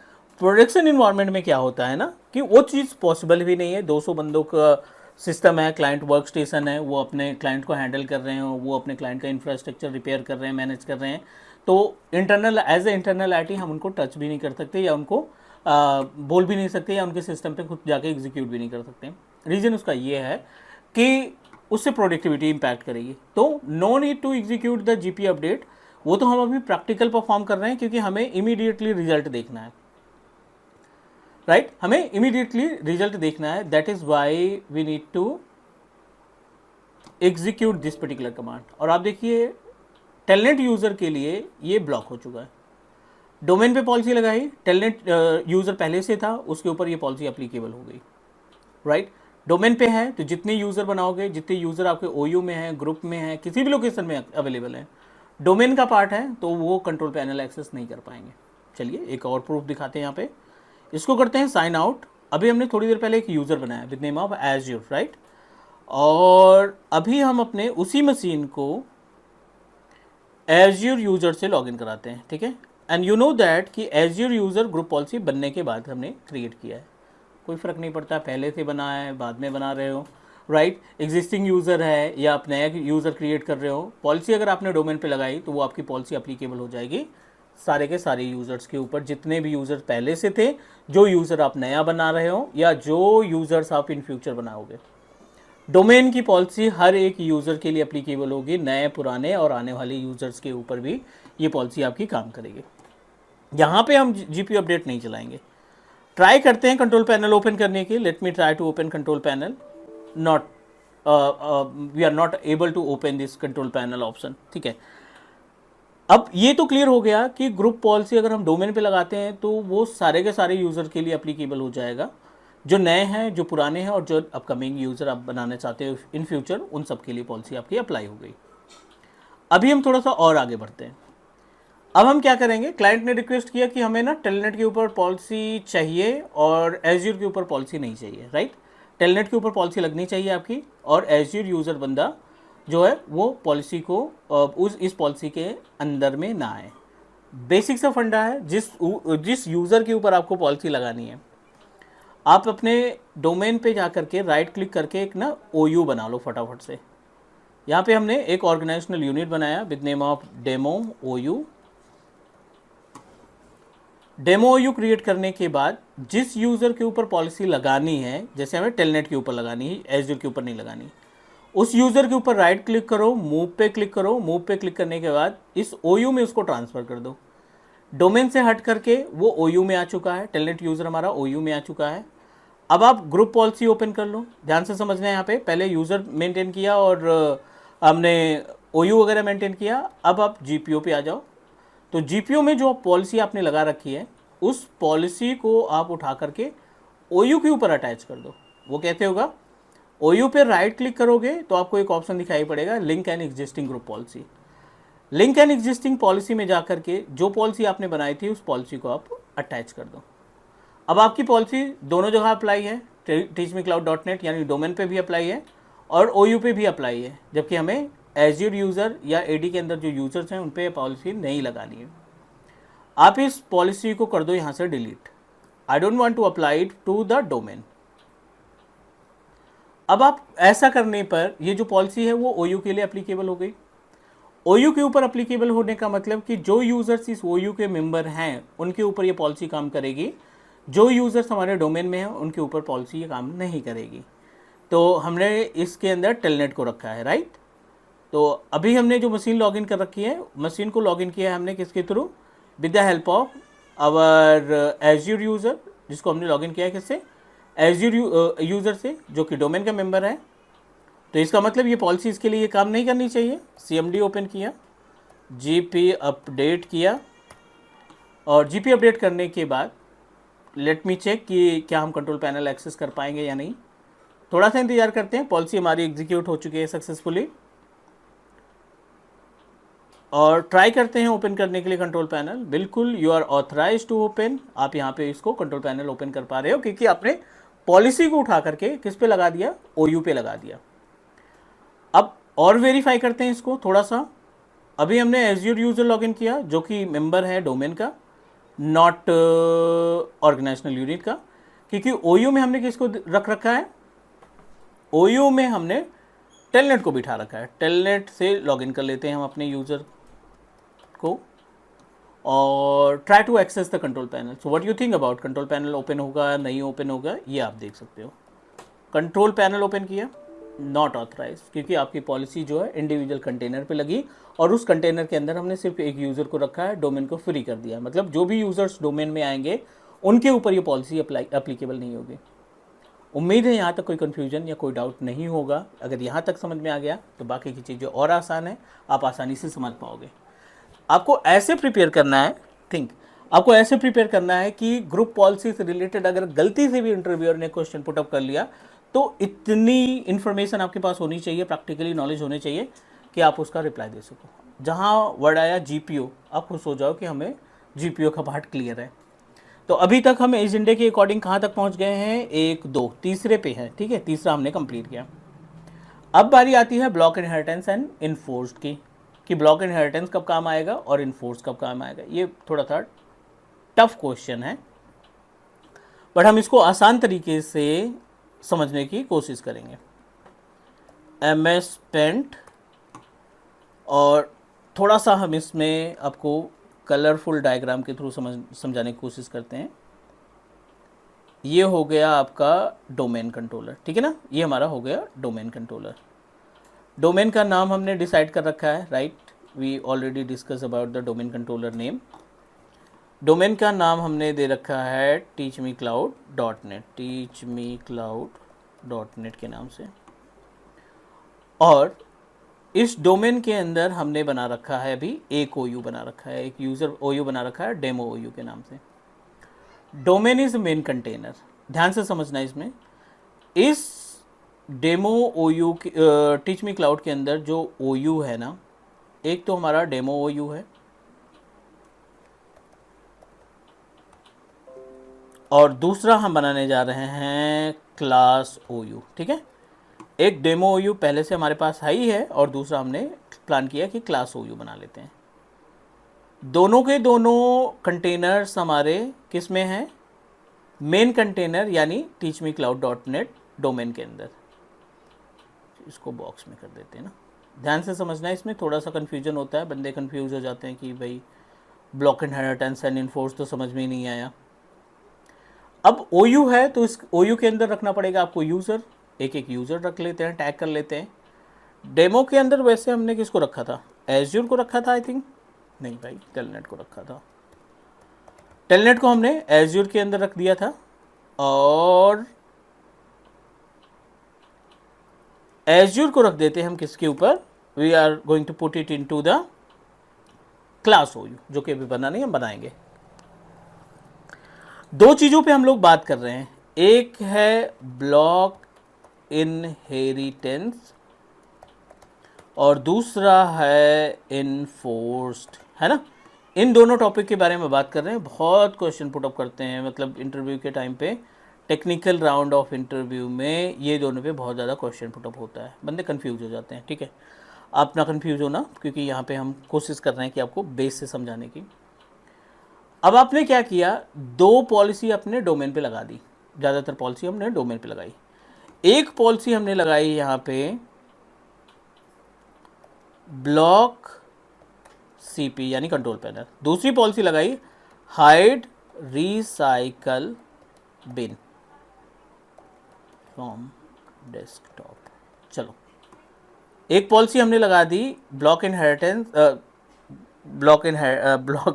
प्रोडक्शन इन्वायरमेंट में क्या होता है ना कि वो चीज़ पॉसिबल भी नहीं है। 200 बंदों का सिस्टम है, क्लाइंट वर्क स्टेशन है, वो अपने क्लाइंट को हैंडल कर रहे हैं, वो अपने क्लाइंट का इंफ्रास्ट्रक्चर रिपेयर कर रहे हैं, मैनेज कर रहे हैं। तो internal as a internal IT हम उनको टच भी नहीं कर सकते या उनको बोल भी नहीं सकते या उनके सिस्टम पे खुद जाके एग्जीक्यूट भी नहीं कर सकते। रीज़न उसका ये है कि उससे प्रोडक्टिविटी इंपैक्ट करेगी। तो no need to execute the GP update, वो तो हम अभी प्रैक्टिकल परफॉर्म कर रहे हैं क्योंकि हमें इमीडिएटली रिजल्ट देखना है, राइट हमें इमीडिएटली रिजल्ट देखना है। That is why we need to execute this particular command. और आप देखिए टेलनेट यूज़र के लिए ये ब्लॉक हो चुका है। डोमेन पे पॉलिसी लगाई, टेलनेट यूज़र पहले से था, उसके ऊपर ये पॉलिसी अप्लीकेबल हो गई, राइट। डोमेन पे है तो जितने यूज़र बनाओगे, जितने यूज़र आपके ओयू में हैं, ग्रुप में हैं, किसी भी लोकेशन में अवेलेबल है, डोमेन का पार्ट है, तो वो कंट्रोल पैनल एक्सेस नहीं कर पाएंगे। चलिए एक और प्रूफ दिखाते हैं यहाँ पे। इसको करते हैं साइन आउट। अभी हमने थोड़ी देर पहले एक यूज़र बनाया with name of azure, right. और अभी हम अपने उसी मशीन को एज्योर यूज़र से लॉगिन कराते हैं, ठीक है। एंड यू नो दैट कि एज्योर यूज़र ग्रुप पॉलिसी बनने के बाद हमने क्रिएट किया है, कोई फ़र्क नहीं पड़ता पहले से बना है बाद में बना रहे हो, राइट। एग्जिस्टिंग यूज़र है या आप नया यूज़र क्रिएट कर रहे हो, पॉलिसी अगर आपने डोमेन पे लगाई तो वो आपकी पॉलिसी अप्लीकेबल हो जाएगी सारे के सारे यूज़र्स के ऊपर, जितने भी यूज़र्स पहले से थे, जो यूज़र आप नया बना रहे हो या जो यूज़र्स आप इन फ्यूचर बनाओगे। डोमेन की पॉलिसी हर एक यूज़र के लिए अप्लीकेबल होगी, नए पुराने और आने वाले यूज़र्स के ऊपर भी ये पॉलिसी आपकी काम करेगी। यहाँ पे हम जीपी अपडेट नहीं चलाएंगे। ट्राई करते हैं कंट्रोल पैनल ओपन करने की। Let me try to open control panel. Not we are not able to open this control panel option, ठीक है। अब ये तो क्लियर हो गया कि ग्रुप पॉलिसी अगर हम डोमेन पे लगाते हैं तो वो सारे के सारे यूज़र के लिए अप्लीकेबल हो जाएगा, जो नए हैं, जो पुराने हैं और जो अपकमिंग यूज़र आप बनाने चाहते हो इन फ्यूचर, उन सब के लिए पॉलिसी आपकी अप्लाई हो गई। अभी हम थोड़ा सा और आगे बढ़ते हैं। अब हम क्या करेंगे, क्लाइंट ने रिक्वेस्ट किया कि हमें ना टेलनेट के ऊपर पॉलिसी चाहिए और एज्योर के ऊपर पॉलिसी नहीं चाहिए, राइट। टेलनेट के ऊपर पॉलिसी लगनी चाहिए आपकी और एज्योर यूज़र बंदा जो है वो पॉलिसी को इस पॉलिसी के अंदर में ना आए। बेसिक सा फंडा है, जिस यूज़र के ऊपर आपको पॉलिसी लगानी है, आप अपने डोमेन पे जा करके राइट क्लिक करके एक ना OU बना लो फटाफट से। यहाँ पे हमने एक ऑर्गेनाइजेशनल यूनिट बनाया with name of demo OU। Demo OU create करने के बाद जिस यूज़र के ऊपर पॉलिसी लगानी है, जैसे हमें टेलनेट के ऊपर लगानी है, एज्योर के ऊपर नहीं लगानी, उस यूज़र के ऊपर राइट क्लिक करो, मूव पे क्लिक करो। मूव पे क्लिक करने के बाद इस OU में उसको ट्रांसफ़र कर दो। डोमेन से हट करके वो OU में आ चुका है, टेलनेट यूज़र हमारा OU में आ चुका है। अब आप ग्रुप पॉलिसी ओपन कर लो। ध्यान से समझना है, यहाँ पे पहले यूज़र मेंटेन किया और हमने OU वगैरह मेंटेन किया। अब आप GPO पे आ जाओ। तो GPO में जो पॉलिसी आपने लगा रखी है, उस पॉलिसी को आप उठा करके OU के ऊपर अटैच कर दो। वो कैसे होगा, OU पे राइट क्लिक करोगे तो आपको एक ऑप्शन दिखाई पड़ेगा, link an existing group policy. Link an existing policy में जाकर के जो पॉलिसी आपने बनाई थी उस पॉलिसी को आप अटैच कर दो। अब आपकी पॉलिसी दोनों जगह अप्लाई है, teachmecloud.net यानी डोमेन पे भी अप्लाई है और OU पे भी अप्लाई है, जबकि हमें एज्योर यूज़र या AD के अंदर जो यूज़र्स हैं उन पर पॉलिसी नहीं लगानी है। आप इस पॉलिसी को कर दो यहाँ से delete. I don't want to apply it to the domain. अब आप ऐसा करने पर ये जो पॉलिसी है वो OU के लिए अप्लीकेबल हो गई। OU के ऊपर अप्लीकेबल होने का मतलब कि जो यूज़र्स इस OU के मेंबर हैं उनके ऊपर ये पॉलिसी काम करेगी, जो यूज़र्स हमारे डोमेन में हैं उनके ऊपर पॉलिसी ये काम नहीं करेगी। तो हमने इसके अंदर टेलनेट को रखा है, राइट। तो अभी हमने जो मशीन लॉगिन कर रखी है, मशीन को लॉगिन किया है हमने किसके थ्रू, with the help of our Azure user, जिसको हमने लॉगिन किया है किससे, एज्योर यूज़र से, जो कि डोमेन का मेंबर है। तो इसका मतलब ये पॉलिसी इसके लिए काम नहीं करनी चाहिए। CMD ओपन किया, GP अपडेट किया और GP अपडेट करने के बाद लेट मी चेक कि क्या हम कंट्रोल पैनल एक्सेस कर पाएंगे या नहीं। थोड़ा सा इंतजार करते हैं। पॉलिसी हमारी एग्जीक्यूट हो चुकी है सक्सेसफुली। और ट्राई करते हैं ओपन करने के लिए कंट्रोल पैनल। बिल्कुल you are authorize to open, आप यहाँ पे इसको कंट्रोल पैनल ओपन कर पा रहे हो क्योंकि आपने पॉलिसी को उठा करके किस पे लगा दिया, OU पे लगा दिया। अब और वेरीफाई करते हैं इसको थोड़ा सा। अभी हमने एज्योर यूजर लॉगिन किया जो कि मेंबर है डोमेन का, नॉट ऑर्गेनाइजेशनल यूनिट का, क्योंकि OU में हमने किसको रख रखा है, OU में हमने टेलनेट को बिठा रखा है। टेलनेट से लॉगिन कर लेते हैं हम अपने यूज़र को और try to access the control panel. So what you think about control panel open होगा नहीं ओपन होगा, ये आप देख सकते हो। कंट्रोल पैनल ओपन किया, नॉट ऑथराइज, क्योंकि आपकी पॉलिसी जो है इंडिविजुअल कंटेनर पे लगी और उस कंटेनर के अंदर हमने सिर्फ एक यूज़र को रखा है, डोमेन को फ्री कर दिया। मतलब जो भी यूज़र्स डोमेन में आएंगे उनके ऊपर ये पॉलिसी अप्लीकेबल नहीं होगी। उम्मीद है यहाँ तक कोई कन्फ्यूजन या कोई डाउट नहीं होगा। अगर यहाँ तक समझ में आ गया तो बाकी की चीज़ें और आसान है, आप आसानी से समझ पाओगे। आपको ऐसे प्रिपेयर करना है, आपको ऐसे प्रिपेयर करना है कि ग्रुप पॉलिसी से रिलेटेड अगर गलती से भी इंटरव्यूअर ने क्वेश्चन पुटअप कर लिया तो इतनी इन्फॉर्मेशन आपके पास होनी चाहिए, प्रैक्टिकली नॉलेज होनी चाहिए कि आप उसका रिप्लाई दे सको। जहाँ वर्ड आया GPO, आप खुश हो जाओ कि हमें GPO का पार्ट क्लियर है। तो अभी तक हम एजेंडे के अकॉर्डिंग कहाँ तक पहुँच गए हैं, 1 2 तीसरे पे है, ठीक है, तीसरा हमने कंप्लीट किया। अब बारी आती है ब्लॉक इनहेरिटेंस एंड इन्फोर्स्ड की, कि ब्लॉक इनहेरिटेंस कब काम आएगा और इन्फोर्स कब काम आएगा। ये थोड़ा सा टफ क्वेश्चन है, बट हम इसको आसान तरीके से समझने की कोशिश करेंगे। MS पेंट, और थोड़ा सा हम इसमें आपको कलरफुल डायग्राम के थ्रू समझाने की कोशिश करते हैं। ये हो गया आपका डोमेन कंट्रोलर, ठीक है ना, ये हमारा हो गया डोमेन कंट्रोलर। डोमेन का नाम हमने डिसाइड कर रखा है, right, we already discuss about the domain controller name. Domain का नाम हमने दे रखा है teachmecloud.net, teachmecloud.net के नाम से। और इस डोमेन के अंदर हमने बना रखा है अभी एक OU बना रखा है, एक यूज़र OU बना रखा है डेमो OU के नाम से। डोमेन इज मेन कंटेनर, ध्यान से समझना इसमें। इस demo OU teach Me cloud के अंदर जो OU है ना, एक तो हमारा डेमो OU है और दूसरा हम बनाने जा रहे हैं क्लास OU, ठीक है। एक डेमो OU पहले से हमारे पास है ही है और दूसरा हमने प्लान किया कि क्लास OU बना लेते हैं। दोनों के दोनों कंटेनर्स हमारे किस में हैं, मेन कंटेनर यानी teachmecloud.net डोमेन के अंदर। इसको बॉक्स में कर देते हैं ना, ध्यान से समझना है, इसमें थोड़ा सा कन्फ्यूजन होता है, बंदे कन्फ्यूज हो जाते हैं कि भाई ब्लॉक इनहेरिटेंस एंड इन्फोर्स तो समझ में ही नहीं आया। अब OU है तो इस OU के अंदर रखना पड़ेगा आपको यूज़र, एक एक यूज़र रख लेते हैं, टैग कर लेते हैं। डेमो के अंदर वैसे हमने किसको रखा था, एज्योर को रखा था आई थिंक, नहीं भाई टेलनेट को रखा था। टेलनेट को हमने एज्योर के अंदर रख दिया था और एज्योर को रख देते हैं हम किसके ऊपर, we are going to put it into the class OU, जो कि अभी बना नहीं, हम बनाएंगे। दो चीज़ों पे हम लोग बात कर रहे हैं, एक है ब्लॉक इनहेरिटेंस और दूसरा है इन्फोर्स्ड, है ना। इन दोनों टॉपिक के बारे में बात कर रहे हैं। बहुत क्वेश्चन पुटअप करते हैं, मतलब इंटरव्यू के टाइम पे, टेक्निकल राउंड ऑफ इंटरव्यू में ये दोनों पे बहुत ज़्यादा क्वेश्चन पुटअप होता है, बंदे कंफ्यूज हो जाते हैं, ठीक है। आप ना कंफ्यूज होना, क्योंकि यहाँ पे हम कोशिश कर रहे हैं कि आपको बेस से समझाने की। अब आपने क्या किया, दो पॉलिसी अपने डोमेन पे लगा दी, ज़्यादातर पॉलिसी हमने डोमेन पे लगाई। एक पॉलिसी हमने लगाई यहाँ पे ब्लॉक CP यानी कंट्रोल पैनल, दूसरी पॉलिसी लगाई hide recycle bin from desktop. चलो, एक पॉलिसी हमने लगा दी block inheritance, block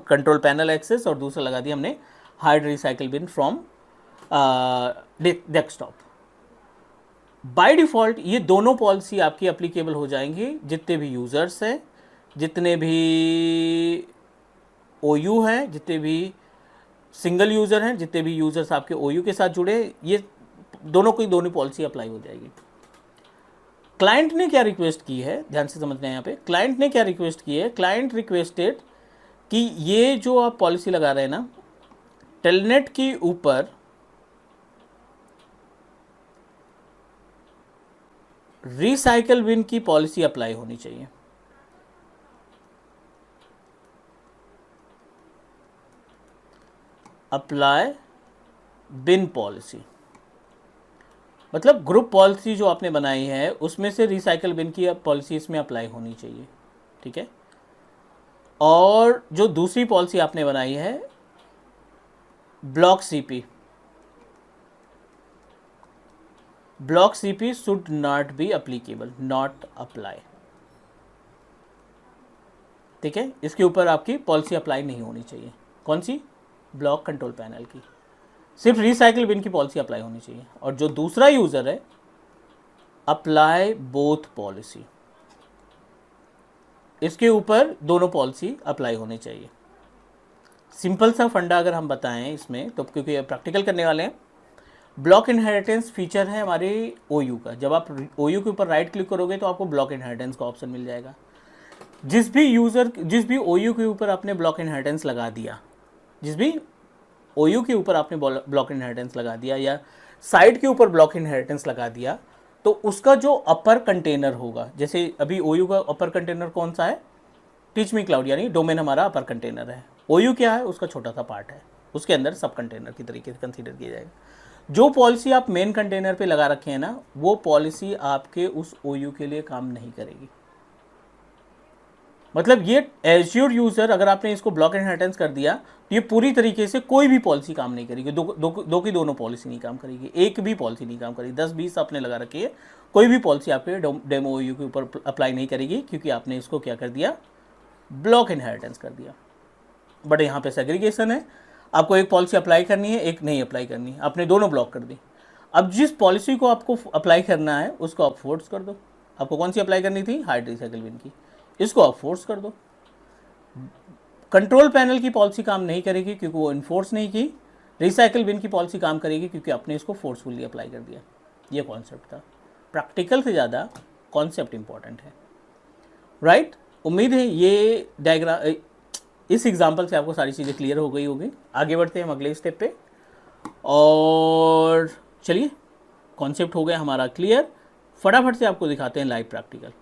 control panel access, और दूसरा लगा दी हमने hide recycle bin from desktop. By default ये दोनों पॉलिसी आपकी एप्लीकेबल हो जाएंगी जितने भी यूज़र्स हैं, जितने भी OU हैं, जितने भी सिंगल यूज़र हैं, जितने भी यूज़र्स आपके OU के साथ जुड़े, ये दोनों की दोनों पॉलिसी अप्लाई हो जाएगी। क्लाइंट ने क्या रिक्वेस्ट की है, ध्यान से समझना है यहाँ पे, क्लाइंट ने क्या रिक्वेस्ट की है, क्लाइंट रिक्वेस्टेड कि ये जो आप पॉलिसी लगा रहे हैं ना, टेलनेट के ऊपर रिसाइकल बिन की पॉलिसी अप्लाई होनी चाहिए। अप्लाई बिन पॉलिसी मतलब ग्रुप पॉलिसी जो आपने बनाई है उसमें से रिसाइकल बिन की पॉलिसी इसमें अप्लाई होनी चाहिए, ठीक है। और जो दूसरी पॉलिसी आपने बनाई है block CP, block CP should not be applicable, not apply, ठीक है। इसके ऊपर आपकी पॉलिसी अप्लाई नहीं होनी चाहिए। कौन सी? ब्लॉक कंट्रोल पैनल की, सिर्फ रिसाइकल बिन की पॉलिसी अप्लाई होनी चाहिए। और जो दूसरा यूजर है अप्लाई बोथ पॉलिसी, इसके ऊपर दोनों पॉलिसी अप्लाई होनी चाहिए। सिंपल सा फंडा अगर हम बताएं इसमें तो, क्योंकि प्रैक्टिकल करने वाले हैं, ब्लॉक इनहेरिटेंस फीचर है हमारे ओयू का। जब आप ओयू के ऊपर राइट क्लिक करोगे तो आपको ब्लॉक इनहेरिटेंस का ऑप्शन मिल जाएगा। जिस भी ओयू के ऊपर आपने ब्लॉक इनहेरिटेंस लगा दिया, जिस भी ओयू के ऊपर आपने ब्लॉक इनहेरिटेंस लगा दिया या साइट के ऊपर ब्लॉक इनहेरिटेंस लगा दिया, तो उसका जो अपर कंटेनर होगा, जैसे अभी ओयू का अपर कंटेनर कौन सा है? टीच मी क्लाउड, यानी डोमेन हमारा अपर कंटेनर है। ओयू क्या है? उसका छोटा सा पार्ट है, उसके अंदर सब कंटेनर की तरीके से कंसीडर किया जाएगा। जो पॉलिसी आप मेन कंटेनर पे लगा रखे हैं ना, वो पॉलिसी आपके उस ओयू के लिए काम नहीं करेगी। मतलब ये एज्योर यूजर, अगर आपने इसको ब्लॉक इनहेरिटेंस कर दिया तो ये पूरी तरीके से कोई भी पॉलिसी काम नहीं करेगी। दो की दोनों पॉलिसी नहीं काम करेगी, एक भी पॉलिसी नहीं काम करेगी। 10-20 आपने लगा रखी है, कोई भी पॉलिसी आपके डेमो ओयू के ऊपर अप्लाई नहीं करेगी, क्योंकि आपने इसको क्या कर दिया? ब्लॉक इनहेरिटेंस कर दिया। बट यहाँ पे सेग्रीगेशन है, आपको एक पॉलिसी अप्लाई करनी है, एक नहीं अप्लाई करनी है, आपने दोनों ब्लॉक कर दी। अब जिस पॉलिसी को आपको अप्लाई करना है उसको आप फोर्स कर दो। आपको कौन सी अप्लाई करनी थी? हाइड रिसाइकल बिन की, इसको आप फोर्स कर दो। कंट्रोल पैनल की पॉलिसी काम नहीं करेगी क्योंकि वो इन्फोर्स नहीं की। रिसाइकल बिन की पॉलिसी काम करेगी क्योंकि आपने इसको फोर्सफुली अप्लाई कर दिया। ये कॉन्सेप्ट था। प्रैक्टिकल से ज़्यादा कॉन्सेप्ट इंपॉर्टेंट है, राइट? उम्मीद है ये डायग्राम, इस एग्जाम्पल से आपको सारी चीज़ें क्लियर हो गई होगी। आगे बढ़ते हैं हम अगले स्टेप पे। और चलिए, कॉन्सेप्ट हो गया हमारा क्लियर। फटाफट से आपको दिखाते हैं लाइव प्रैक्टिकल।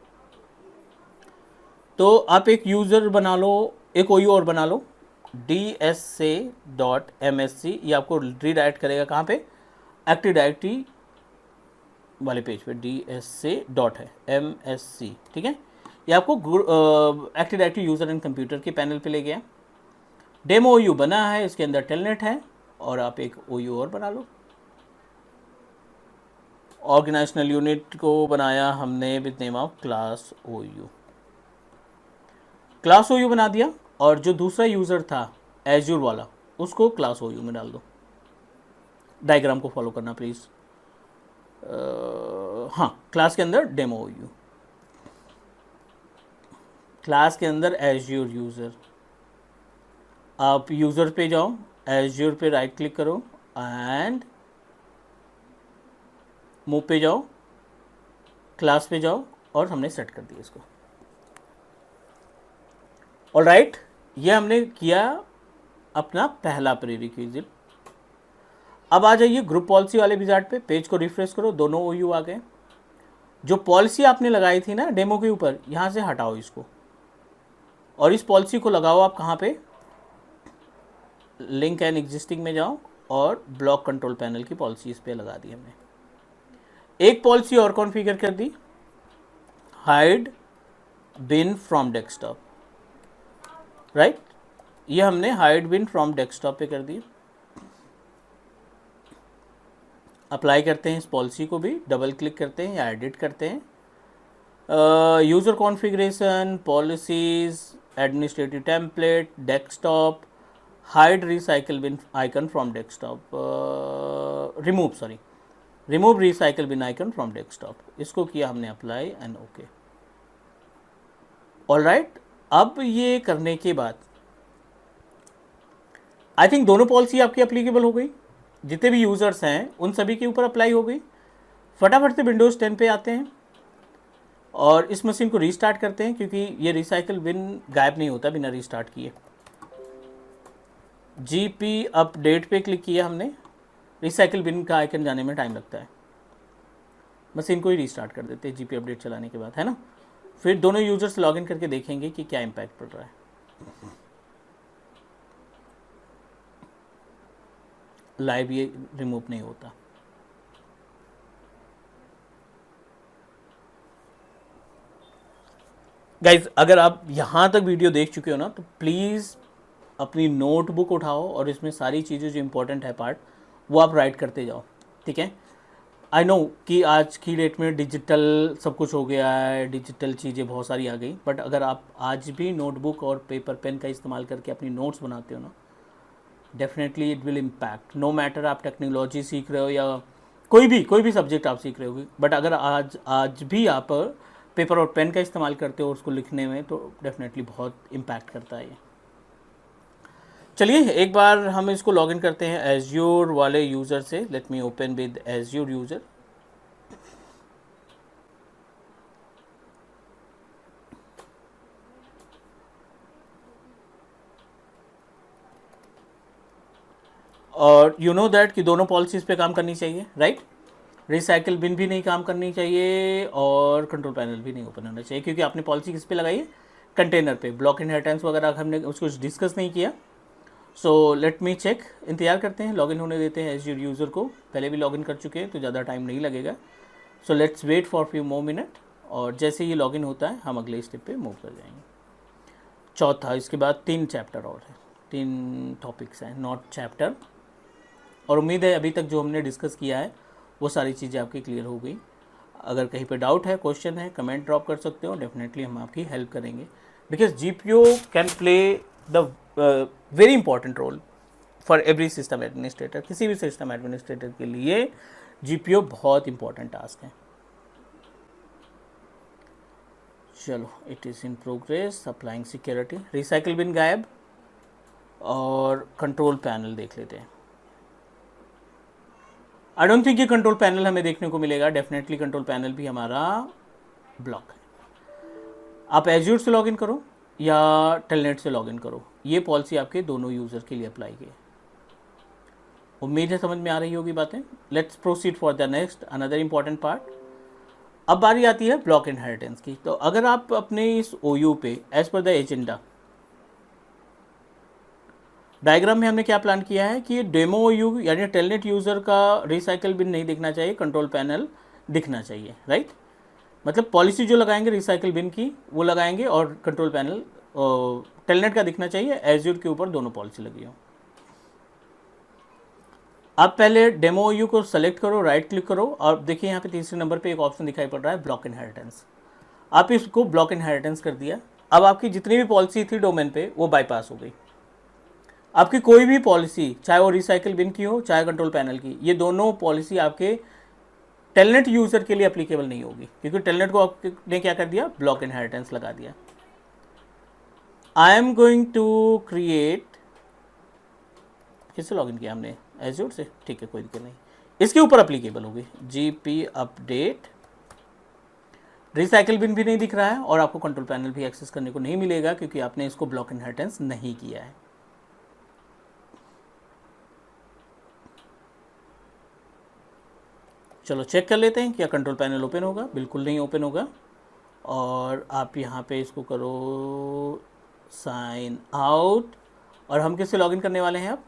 तो आप एक यूज़र बना लो, एक ओयू और बना लो, DSA.MSC। ये आपको रीडायरेक्ट करेगा कहाँ पे? एक्टिव डायरेक्टरी वाले पेज पे DSA डॉट है MSC, ठीक है। ये आपको active directory user and computer के पैनल पे ले गया। डेमो ओयू बना है, इसके अंदर टेलनेट है, और आप एक ओयू और बना लो। ऑर्गेनाइजेशनल यूनिट को बनाया हमने with name of class OU. Class OU बना दिया, और जो दूसरा यूज़र था एज्योर वाला, उसको क्लास ओयू में डाल दो। डायग्राम को फॉलो करना प्लीज़। हाँ, क्लास के अंदर डेमो ओयू, क्लास के अंदर एज्योर यूज़र। आप यूज़र पे जाओ, एज्योर पे राइट क्लिक करो एंड मूव पे जाओ, क्लास पे जाओ, और हमने सेट कर दिया इसको। ऑलराइट, ये हमने किया अपना पहला प्रीरिक्विजिट। अब आ जाइए ग्रुप पॉलिसी वाले विजार्ड पे, पेज को रिफ्रेश करो, दोनों ओयू आ गए। जो पॉलिसी आपने लगाई थी ना डेमो के ऊपर, यहाँ से हटाओ इसको, और इस पॉलिसी को लगाओ आप कहाँ पे? लिंक एंड एग्जिस्टिंग में जाओ, और ब्लॉक कंट्रोल पैनल की पॉलिसी इस पे लगा दी हमने। एक पॉलिसी और कॉन्फ़िगर कर दी, hide bin from desktop, right? ये हमने हाइड बिन फ्रॉम डेस्कटॉप पे कर दी। अप्लाई करते हैं इस पॉलिसी को भी, डबल क्लिक करते हैं या एडिट करते हैं। User configuration, policies, administrative template, desktop, hide recycle bin icon from desktop, remove recycle bin icon from desktop. इसको किया हमने अप्लाई एंड ओके। ऑलराइट, अब ये करने के बाद आई थिंक दोनों पॉलिसी आपकी एप्लीकेबल हो गई। जितने भी यूज़र्स हैं उन सभी के ऊपर अप्लाई हो गई। फटाफट से विंडोज़ 10 पे आते हैं। और इस मशीन को रीस्टार्ट करते हैं क्योंकि ये रिसाइकल बिन गायब नहीं होता बिना रीस्टार्ट किए। जीपी अपडेट पे क्लिक किया हमने, रिसाइकल बिन का आइकन जाने में टाइम लगता है। मशीन को ही रीस्टार्ट कर देते हैं जीपी अपडेट चलाने के बाद, है ना। फिर दोनों यूजर्स लॉगिन करके देखेंगे कि क्या इम्पैक्ट पड़ रहा है। लाइव ये रिमूव नहीं होता। गाइज अगर आप यहाँ तक वीडियो देख चुके हो ना तो प्लीज़ अपनी नोटबुक उठाओ और इसमें सारी चीज़ें जो इम्पोर्टेंट है पार्ट वो आप राइट करते जाओ, ठीक है। आई नो कि आज की डेट में डिजिटल सब कुछ हो गया है, डिजिटल चीज़ें बहुत सारी आ गई, बट अगर आप आज भी नोटबुक और पेपर पेन का इस्तेमाल करके अपनी नोट्स बनाते हो ना, definitely it will impact. No matter आप टेक्नोलॉजी सीख रहे हो या कोई भी सब्जेक्ट आप सीख रहे हो, बट अगर आज भी आप पेपर और पेन का इस्तेमाल करते हो उसको लिखने में तो डेफिनेटली बहुत इम्पैक्ट करता है ये। चलिए एक बार हम इसको लॉगिन करते हैं एज्योर वाले यूज़र से। Let me open with azure user. और यू नो दैट कि दोनों पॉलिसीज़ पे काम करनी चाहिए, राइट। रिसाइकिल बिन भी नहीं काम करनी चाहिए और कंट्रोल पैनल भी नहीं ओपन होना चाहिए, क्योंकि आपने पॉलिसी किस पे लगाई है, कंटेनर पे। ब्लॉक इनहेरिटेंस वगैरह हमने उसको डिस्कस नहीं किया। सो लेट मी चेक, इंतजार करते हैं, लॉगिन होने देते हैं एज्योर यूज़र को। पहले भी लॉगिन कर चुके हैं तो ज़्यादा टाइम नहीं लगेगा। So let's wait for few more minute, और जैसे ये लॉगिन होता है हम अगले स्टेप पे मूव कर जाएंगे। चौथा, इसके बाद 3 चैप्टर और है, 3 टॉपिक्स हैं, नॉट चैप्टर। और उम्मीद है अभी तक जो हमने डिस्कस किया है वो सारी चीज़ें आपकी क्लियर हो गई। अगर कहीं पे डाउट है, क्वेश्चन है, कमेंट ड्रॉप कर सकते हो, डेफिनेटली हम आपकी हेल्प करेंगे। Because GPO can play the very important role for every system administrator. किसी भी सिस्टम एडमिनिस्ट्रेटर के लिए जीपीओ बहुत इंपॉर्टेंट टास्क है। चलो, it is in progress, applying security. Recycle bin गायब और कंट्रोल पैनल देख लेते हैं। आई डोंट थिंक ये कंट्रोल पैनल हमें देखने को मिलेगा। डेफिनेटली कंट्रोल पैनल भी हमारा ब्लॉक है। आप एज्योर से लॉगिन करो या टेलनेट से लॉगिन करो, ये पॉलिसी आपके दोनों यूज़र के लिए अप्लाई की है। उम्मीद है समझ में आ रही होगी बातें। Let's proceed for the next another important part. अब बारी आती है ब्लॉक इनहेरिटेंस की। तो अगर आप अपने इस ओयू पे as per the agenda diagram में हमने क्या प्लान किया है कि डेमो ओयू यानी टेलनेट यूज़र का रिसाइकल बिन नहीं दिखना चाहिए, कंट्रोल पैनल दिखना चाहिए, राइट। मतलब पॉलिसी जो लगाएंगे रिसाइकल बिन की वो लगाएंगे और कंट्रोल पैनल टेलनेट का दिखना चाहिए। एज्योर के ऊपर दोनों पॉलिसी लगी हो। आप पहले डेमो ओयू को सेलेक्ट करो, राइट क्लिक करो और देखिए यहाँ पे तीसरे नंबर पे एक ऑप्शन दिखाई पड़ रहा है ब्लॉक इनहेरिटेंस। आप इसको ब्लॉक इनहेरिटेंस कर दिया। अब आपकी जितनी भी पॉलिसी थी डोमेन पे वो बाईपास हो गई। आपकी कोई भी पॉलिसी, चाहे वो रिसाइकिल बिन की हो चाहे कंट्रोल पैनल की, ये दोनों पॉलिसी आपके टेलनेट यूज़र के लिए एप्लीकेबल नहीं होगी, क्योंकि टेलनेट को आपने क्या कर दिया, ब्लॉक इनहेरिटेंस लगा दिया। I am going to create, किससे लॉगिन किया हमने, एज्योर से, ठीक है, कोई दिक्कत नहीं, इसके ऊपर एप्लीकेबल होगी। जीपी अपडेट, रिसाइकिल बिन भी नहीं दिख रहा है और आपको कंट्रोल पैनल भी एक्सेस करने को नहीं मिलेगा क्योंकि आपने इसको ब्लॉक इनहेरिटेंस नहीं किया है। चलो चेक कर लेते हैं क्या कंट्रोल पैनल ओपन होगा। बिल्कुल नहीं ओपन होगा। और आप यहाँ पे इसको करो साइन आउट, और हम किससे लॉगिन करने वाले हैं अब,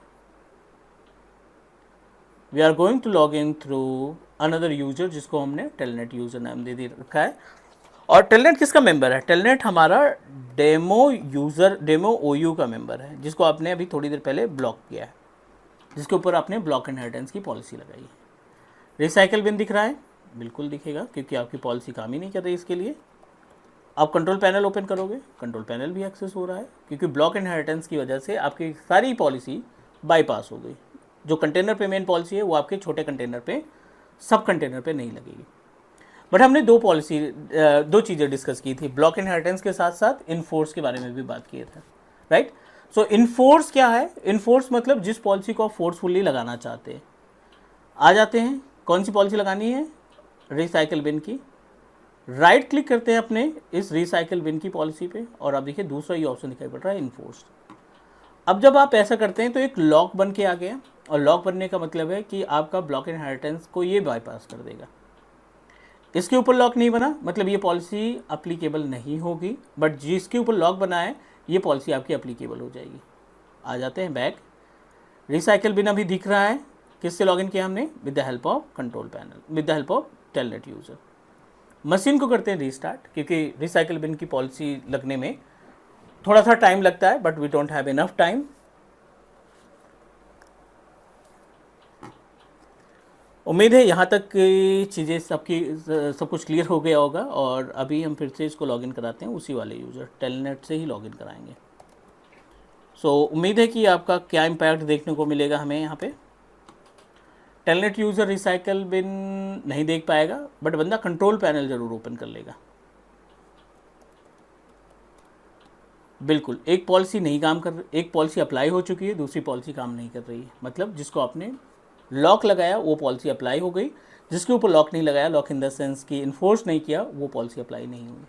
we are going to log in through another user जिसको हमने टेलनेट यूजर नाम दे रखा है। और टेलनेट किसका मेंबर है, टेलनेट हमारा डेमो यूज़र, डेमो ओयू का मेंबर है, जिसको आपने अभी थोड़ी देर पहले ब्लॉक किया है, जिसके ऊपर आपने ब्लॉक इनहेरिटेंस की पॉलिसी लगाई है। रिसाइकिल बिन दिख रहा है, बिल्कुल दिखेगा क्योंकि आपकी पॉलिसी काम ही नहीं कर रही इसके लिए। आप कंट्रोल पैनल ओपन करोगे, कंट्रोल पैनल भी एक्सेस हो रहा है क्योंकि ब्लॉक इनहेरिटेंस की वजह से आपकी सारी पॉलिसी बाईपास हो गई। जो कंटेनर पे मेन पॉलिसी है वो आपके छोटे कंटेनर पे, सब कंटेनर पे नहीं लगेगी। बट हमने दो चीज़ें डिस्कस की थी, ब्लॉक इनहेरिटेंस के साथ साथ इनफोर्स के बारे में भी बात किए थे, राइट। सो इनफोर्स क्या है, इनफोर्स मतलब जिस पॉलिसी को आप फोर्सफुली लगाना चाहते हैं। आ जाते हैं, कौन सी पॉलिसी लगानी है, रिसाइकिल बिन की। राइट क्लिक करते हैं अपने इस रिसाइकल बिन की पॉलिसी पे और अब देखिए दूसरा ये ऑप्शन दिखाई पड़ रहा है इन्फोर्स। अब जब आप ऐसा करते हैं तो एक लॉक बन के आ गया और लॉक बनने का मतलब है कि आपका ब्लॉक इनहेरिटेंस को ये बाईपास कर देगा। इसके ऊपर लॉक नहीं बना मतलब ये पॉलिसी अप्लीकेबल नहीं होगी, बट जिसके ऊपर लॉक बना है ये पॉलिसी आपकी अप्लीकेबल हो जाएगी। आ जाते हैं बैक। रिसाइकल बिन अभी दिख रहा है, किससे लॉगिन किया हमने? With the help of control panel, with the help of telnet user. Machine को करते हैं रीस्टार्ट क्योंकि रिसाइकल बिन की पॉलिसी लगने में थोड़ा सा टाइम लगता है, but we don't have enough time. उम्मीद है यहाँ तक चीज़ें सब कुछ क्लियर हो गया होगा। और अभी हम फिर से इसको लॉगिन कराते हैं उसी वाले यूज़र टेलनेट से ही लॉगिन कराएंगे। सो उम्मीद है कि आपका क्या इम्पैक्ट देखने को मिलेगा हमें यहाँ पे। टेलनेट यूज़र रिसाइकल बिन नहीं देख पाएगा, बट बंदा कंट्रोल पैनल ज़रूर ओपन कर लेगा। बिल्कुल, एक पॉलिसी नहीं काम कर, एक पॉलिसी अप्लाई हो चुकी है, दूसरी पॉलिसी काम नहीं कर रही है। मतलब जिसको आपने लॉक लगाया वो पॉलिसी अप्लाई हो गई, जिसके ऊपर लॉक नहीं लगाया, लॉक इन द सेंस कि इन्फोर्स नहीं किया, वो पॉलिसी अप्लाई नहीं हुई।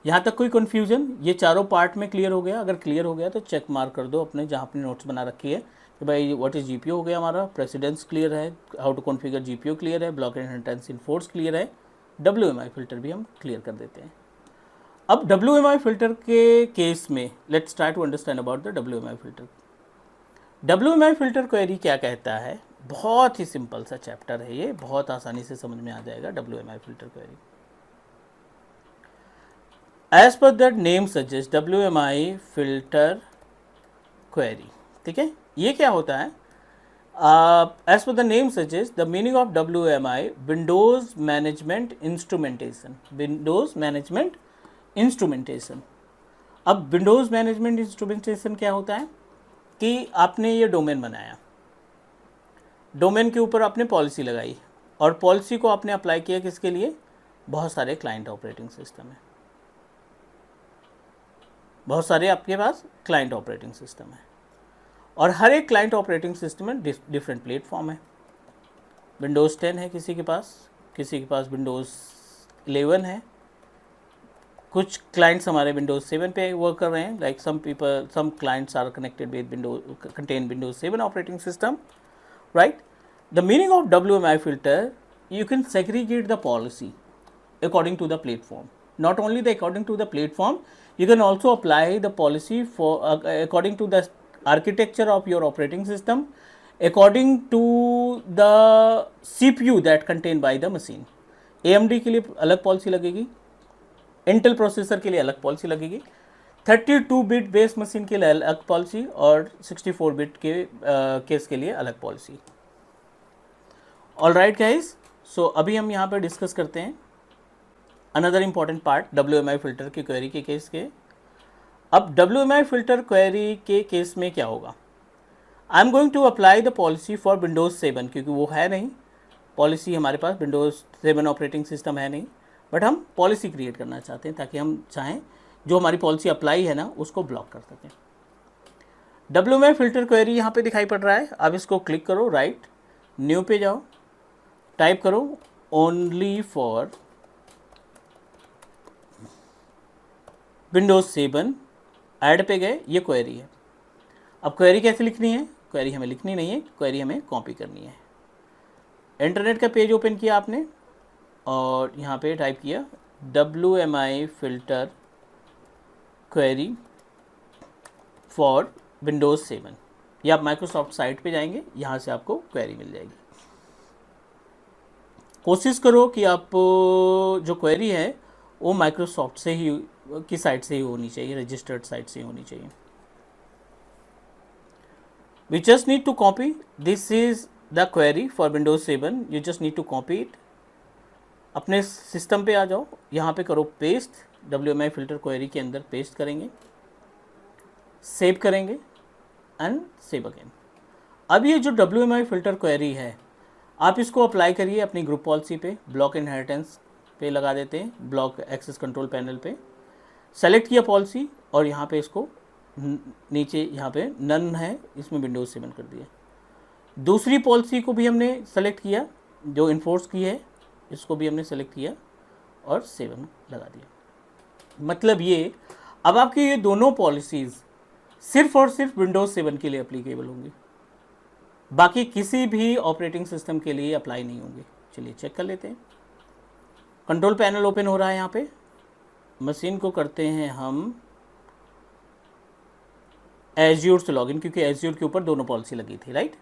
यहाँ तक कोई कन्फ्यूजन? ये चारों पार्ट में क्लियर हो गया? अगर क्लियर हो गया तो चेक मार्क कर दो अपने जहाँ अपने नोट्स बना रखी है कि भाई व्हाट इज़ जीपीओ हो गया हमारा, प्रेसिडेंस क्लियर है, how to configure GPO clear है, ब्लॉक इनहेरिटेंस इन्फोर्स क्लियर है, WMI फिल्टर भी हम क्लियर कर देते हैं। अब WMI फिल्टर के केस में let's try to understand about the WMI filter. WMI filter query क्या कहता है? बहुत ही सिंपल सा चैप्टर है ये, बहुत आसानी से समझ में आ जाएगा। WMI filter query as per that name suggest WMI filter query, ठीक है। ये क्या होता है? As per the name suggest the meaning of WMI Windows management instrumentation, Windows management instrumentation. अब विंडोज मैनेजमेंट इंस्ट्रूमेंटेशन क्या होता है कि आपने ये डोमेन बनाया, डोमेन के ऊपर आपने पॉलिसी लगाई और पॉलिसी को आपने अप्लाई किया किसके लिए? बहुत सारे क्लाइंट ऑपरेटिंग सिस्टम है, बहुत सारे आपके पास क्लाइंट ऑपरेटिंग सिस्टम है और हर एक क्लाइंट ऑपरेटिंग सिस्टम में डिफरेंट प्लेटफॉर्म है। विंडोज़ 10 है किसी के पास विंडोज़ 11 है, कुछ क्लाइंट्स हमारे विंडोज़ 7 पे वर्क कर रहे हैं, like some clients are connected with Windows 7 operating system, right? The meaning of WMI filter, you can segregate the policy according to the platform. Not only according to the platform, you can also apply the policy for according to the architecture of your operating system, according to the CPU that contained by the machine. AMD के लिए अलग पॉलिसी लगेगी, इंटेल प्रोसेसर के लिए अलग पॉलिसी लगेगी, 32 बिट बेस मशीन के लिए अलग पॉलिसी और 64 बिट के केस के लिए अलग policy. All right guys, so अभी हम यहाँ पर डिस्कस करते हैं another important part WMI filter की क्वेरी के केस के। अब WMI फिल्टर क्वेरी के केस में क्या होगा? I am going to apply the policy for Windows 7, क्योंकि वो है नहीं पॉलिसी हमारे पास, विंडोज़ 7 ऑपरेटिंग सिस्टम है नहीं, बट हम पॉलिसी क्रिएट करना चाहते हैं ताकि हम चाहें जो हमारी पॉलिसी अप्लाई है ना उसको ब्लॉक कर सकें। WMI फिल्टर क्वेरी यहाँ पे दिखाई पड़ रहा है। अब इसको क्लिक करो, राइट, न्यू पे जाओ, टाइप करो ओनली फॉर विंडोज़ 7, ऐड पे गए, ये क्वेरी है। अब क्वेरी कैसे लिखनी है? क्वेरी हमें लिखनी नहीं है, क्वेरी हमें कॉपी करनी है। इंटरनेट का पेज ओपन किया आपने और यहाँ पे टाइप किया WMI filter query for Windows 7, या आप माइक्रोसॉफ्ट साइट पे जाएंगे, यहाँ से आपको क्वेरी मिल जाएगी। कोशिश करो कि आप जो क्वेरी है वो माइक्रोसॉफ्ट से ही की साइट से ही होनी चाहिए, रजिस्टर्ड साइट से ही होनी चाहिए। We just need to copy, this is the query for Windows 7, you just need to copy it. अपने सिस्टम पे आ जाओ, यहाँ पे करो पेस्ट, WMI फिल्टर क्वेरी के अंदर पेस्ट करेंगे, सेव करेंगे एंड सेव अगेन। अब ये जो WMI फिल्टर क्वेरी है आप इसको अप्लाई करिए अपनी ग्रुप पॉलिसी पे, ब्लॉक इनहेरिटेंस पे लगा देते हैं, ब्लॉक एक्सेस कंट्रोल पैनल पे सेलेक्ट किया पॉलिसी और यहाँ पे इसको नीचे यहाँ पे नन है, इसमें विंडोज़ 7 कर दिया। दूसरी पॉलिसी को भी हमने सेलेक्ट किया जो इन्फोर्स की है, इसको भी हमने सेलेक्ट किया और 7 लगा दिया। मतलब ये अब आपकी ये दोनों पॉलिसीज़ सिर्फ और सिर्फ विंडोज़ 7 के लिए अप्लीकेबल होंगी, बाकी किसी भी ऑपरेटिंग सिस्टम के लिए अप्लाई नहीं होंगे। चलिए चेक कर लेते हैं। कंट्रोल पैनल ओपन हो रहा है। यहाँ पे मशीन को करते हैं हम एज्योर से लॉगिन, क्योंकि एज्योर के ऊपर दोनों पॉलिसी लगी थी, राइट।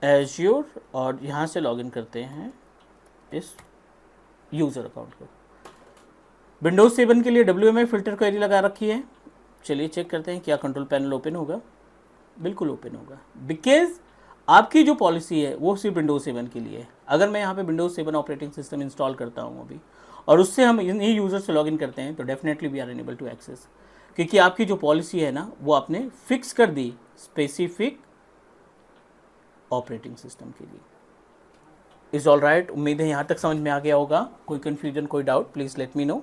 एज्योर, और यहाँ से लॉगिन करते हैं इस यूज़र अकाउंट को। विंडोज़ 7 के लिए WMI फ़िल्टर क्वेरी लगा रखी है। चलिए चेक करते हैं क्या कंट्रोल पैनल ओपन होगा। बिल्कुल ओपन होगा, बिकॉज आपकी जो पॉलिसी है वो सिर्फ विंडोज़ 7 के लिए है। अगर मैं यहाँ पे विंडोज़ 7 ऑपरेटिंग सिस्टम इंस्टॉल करता हूँ अभी, और उससे हम इन्हीं यूज़र से लॉगिन करते हैं, तो definitely we are unable to access, क्योंकि आपकी जो पॉलिसी है ना वो आपने फिक्स कर दी स्पेसिफिक ऑपरेटिंग सिस्टम के लिए। Is all right. उम्मीद है यहाँ तक समझ में आ गया होगा। कोई कन्फ्यूजन, कोई doubt, please let me know.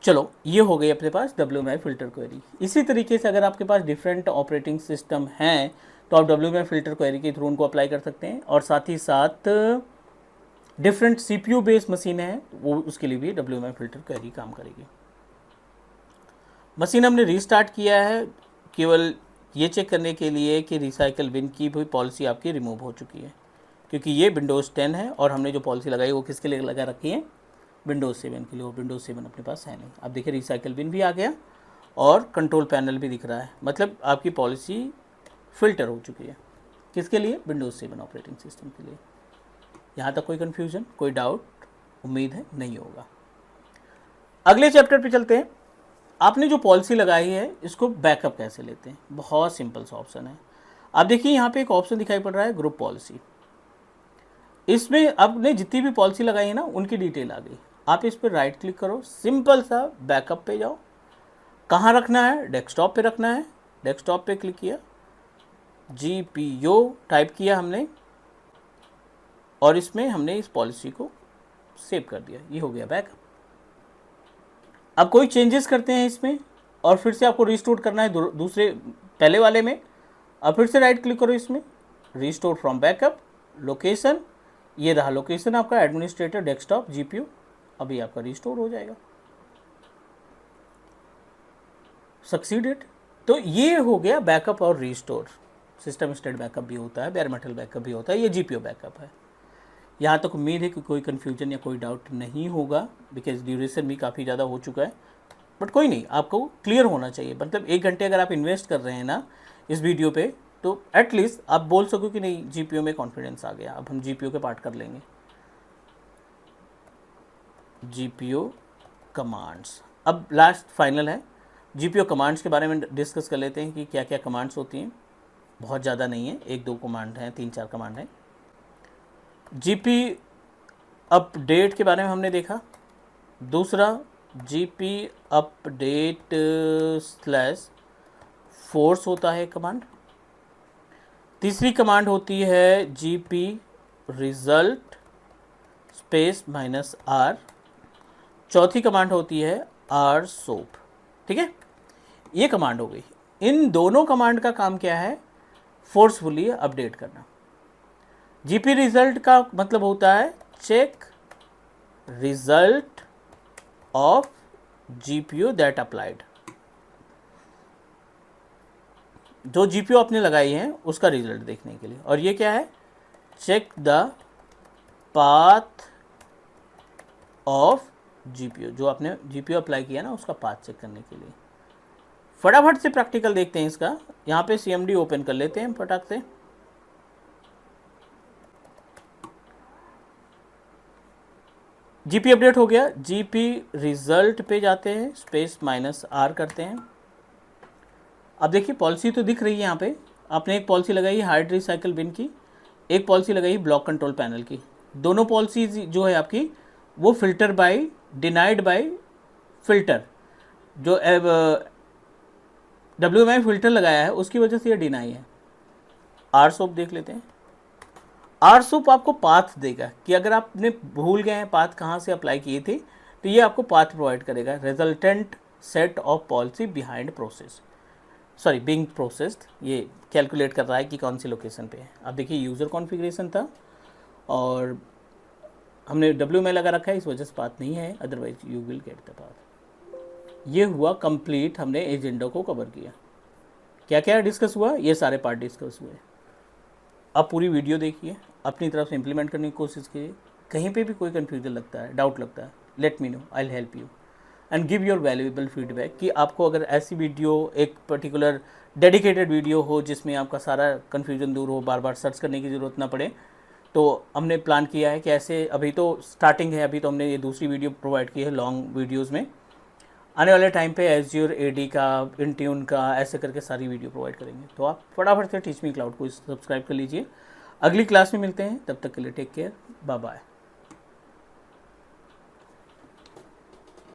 चलो, ये हो गई अपने पास WMI फ़िल्टर क्वेरी। इसी तरीके से अगर आपके पास डिफरेंट ऑपरेटिंग सिस्टम हैं तो आप WMI फ़िल्टर क्वेरी के थ्रू उनको अप्लाई कर सकते हैं, और साथ ही साथ डिफरेंट CPU बेस्ड मशीन है वो, उसके लिए भी WMI फ़िल्टर क्वेरी काम करेगी। मशीन हमने रीस्टार्ट किया है केवल ये चेक करने के लिए कि रिसाइकल बिन की भी पॉलिसी आपकी रिमूव हो चुकी है, क्योंकि ये विंडोज़ 10 है और हमने जो पॉलिसी लगाई वो किसके लिए लगा रखी है, विंडोज़ 7 के लिए, और विंडोज़ 7 अपने पास है नहीं। अब देखिए रिसाइकल बिन भी आ गया और कंट्रोल पैनल भी दिख रहा है, मतलब आपकी पॉलिसी फ़िल्टर हो चुकी है। किसके लिए, विंडोज़ 7 ऑपरेटिंग सिस्टम के लिए। यहाँ तक कोई कन्फ्यूज़न, कोई डाउट, उम्मीद है नहीं होगा। अगले चैप्टर पे चलते हैं। आपने जो पॉलिसी लगाई है इसको बैकअप कैसे लेते हैं, बहुत सिंपल सा ऑप्शन है। आप देखिए यहाँ पे एक ऑप्शन दिखाई पड़ रहा है ग्रुप पॉलिसी। इसमें आपने जितनी भी पॉलिसी लगाई है ना उनकी डिटेल आ गई। आप इस पर राइट क्लिक करो, सिंपल सा बैकअप पे जाओ। कहाँ रखना है, डेस्कटॉप पे रखना है। डेस्कटॉप पे क्लिक किया, GPO टाइप किया हमने, और इसमें हमने इस पॉलिसी को सेव कर दिया। ये हो गया बैकअप। अब कोई चेंजेस करते हैं इसमें और फिर से आपको रिस्टोर करना है दूसरे पहले वाले में, अब फिर से राइट क्लिक करो इसमें, रिस्टोर फ्रॉम बैकअप, लोकेशन, ये रहा लोकेशन आपका, एडमिनिस्ट्रेटर डेस्कटॉप GPU, अभी आपका रिस्टोर हो जाएगा, सक्सीडेड। तो ये हो गया बैकअप और रिस्टोर। सिस्टम स्टेट बैकअप भी होता है, बेयर मेटल बैकअप भी होता है, ये GPU बैकअप है। यहाँ तक उम्मीद है कि कोई कन्फ्यूजन या कोई डाउट नहीं होगा, बिकॉज ड्यूरेशन भी काफ़ी ज़्यादा हो चुका है, बट कोई नहीं, आपको क्लियर होना चाहिए। मतलब 1 घंटे अगर आप इन्वेस्ट कर रहे हैं ना इस वीडियो पे, तो एटलीस्ट आप बोल सको कि नहीं GPU में कॉन्फिडेंस आ गया। अब हम GPU के पार्ट कर लेंगे। GPU कमांड्स अब लास्ट फाइनल है। GPU कमांड्स के बारे में डिस्कस कर लेते हैं कि क्या क्या कमांड्स होती हैं। बहुत ज़्यादा नहीं है, 1-2 कमांड हैं, 3-4 कमांड हैं। GP अपडेट के बारे में हमने देखा। दूसरा GP अपडेट /force होता है कमांड। तीसरी कमांड होती है GP result -R। चौथी कमांड होती है RSOAP। ठीक है, ये कमांड हो गई। इन दोनों कमांड का काम क्या है, फोर्सफुली अपडेट करना। GP रिजल्ट का मतलब होता है check result of GPU that applied. जो GPU आपने लगाई है उसका रिजल्ट देखने के लिए। और ये क्या है, check the path of GPU, जो आपने GPU अप्लाई किया ना उसका पाथ चेक करने के लिए। फटाफट से प्रैक्टिकल देखते हैं इसका। यहाँ पे CMD ओपन कर लेते हैं फटाक से। GP अपडेट हो गया। GP रिजल्ट पे जाते हैं, -R करते हैं। अब देखिए पॉलिसी तो दिख रही है यहाँ पे। आपने एक पॉलिसी लगाई है हार्ड रिसाइकल बिन की, एक पॉलिसी लगाई ब्लॉक कंट्रोल पैनल की। दोनों पॉलिसीज जो है आपकी वो filter by, denied by filter, जो WMI फिल्टर लगाया है उसकी वजह से ये डिनाई है। RSOAP देख लेते हैं। RSOAP आपको पाथ देगा कि अगर आपने भूल गए हैं पाथ कहाँ से अप्लाई किए थे, तो ये आपको पाथ प्रोवाइड करेगा, resultant set of policy behind process. Sorry being processed, ये कैलकुलेट कर रहा है कि कौन सी लोकेशन पे है। अब देखिए यूज़र कॉन्फ़िगरेशन था और हमने डब्ल्यू में लगा रखा है, इस वजह से पाथ नहीं है, otherwise you will get the path. ये हुआ कंप्लीट, हमने एजेंडा को कवर किया। क्या क्या डिस्कस हुआ, ये सारे पार्ट डिस्कस हुए। अब पूरी वीडियो देखिए, अपनी तरफ से इम्प्लीमेंट करने की कोशिश कीजिए। कहीं पे भी कोई कन्फ्यूजन लगता है, डाउट लगता है, let me know, I will help you and give your valuable feedback. कि आपको अगर ऐसी वीडियो, एक पर्टिकुलर डेडिकेटेड वीडियो हो जिसमें आपका सारा कन्फ्यूजन दूर हो, बार बार सर्च करने की ज़रूरत ना पड़े, तो हमने प्लान किया है कि ऐसे, अभी तो स्टार्टिंग है, अभी तो हमने ये दूसरी वीडियो प्रोवाइड की है लॉन्ग वीडियोज़ में। आने वाले टाइम पे एज़्योर एडी का, इंट्यून का, ऐसे करके सारी वीडियो प्रोवाइड करेंगे। तो आप फटाफट से टीच मी क्लाउड को सब्सक्राइब कर लीजिए। अगली क्लास में मिलते हैं, तब तक के लिए टेक केयर, बाय बाय।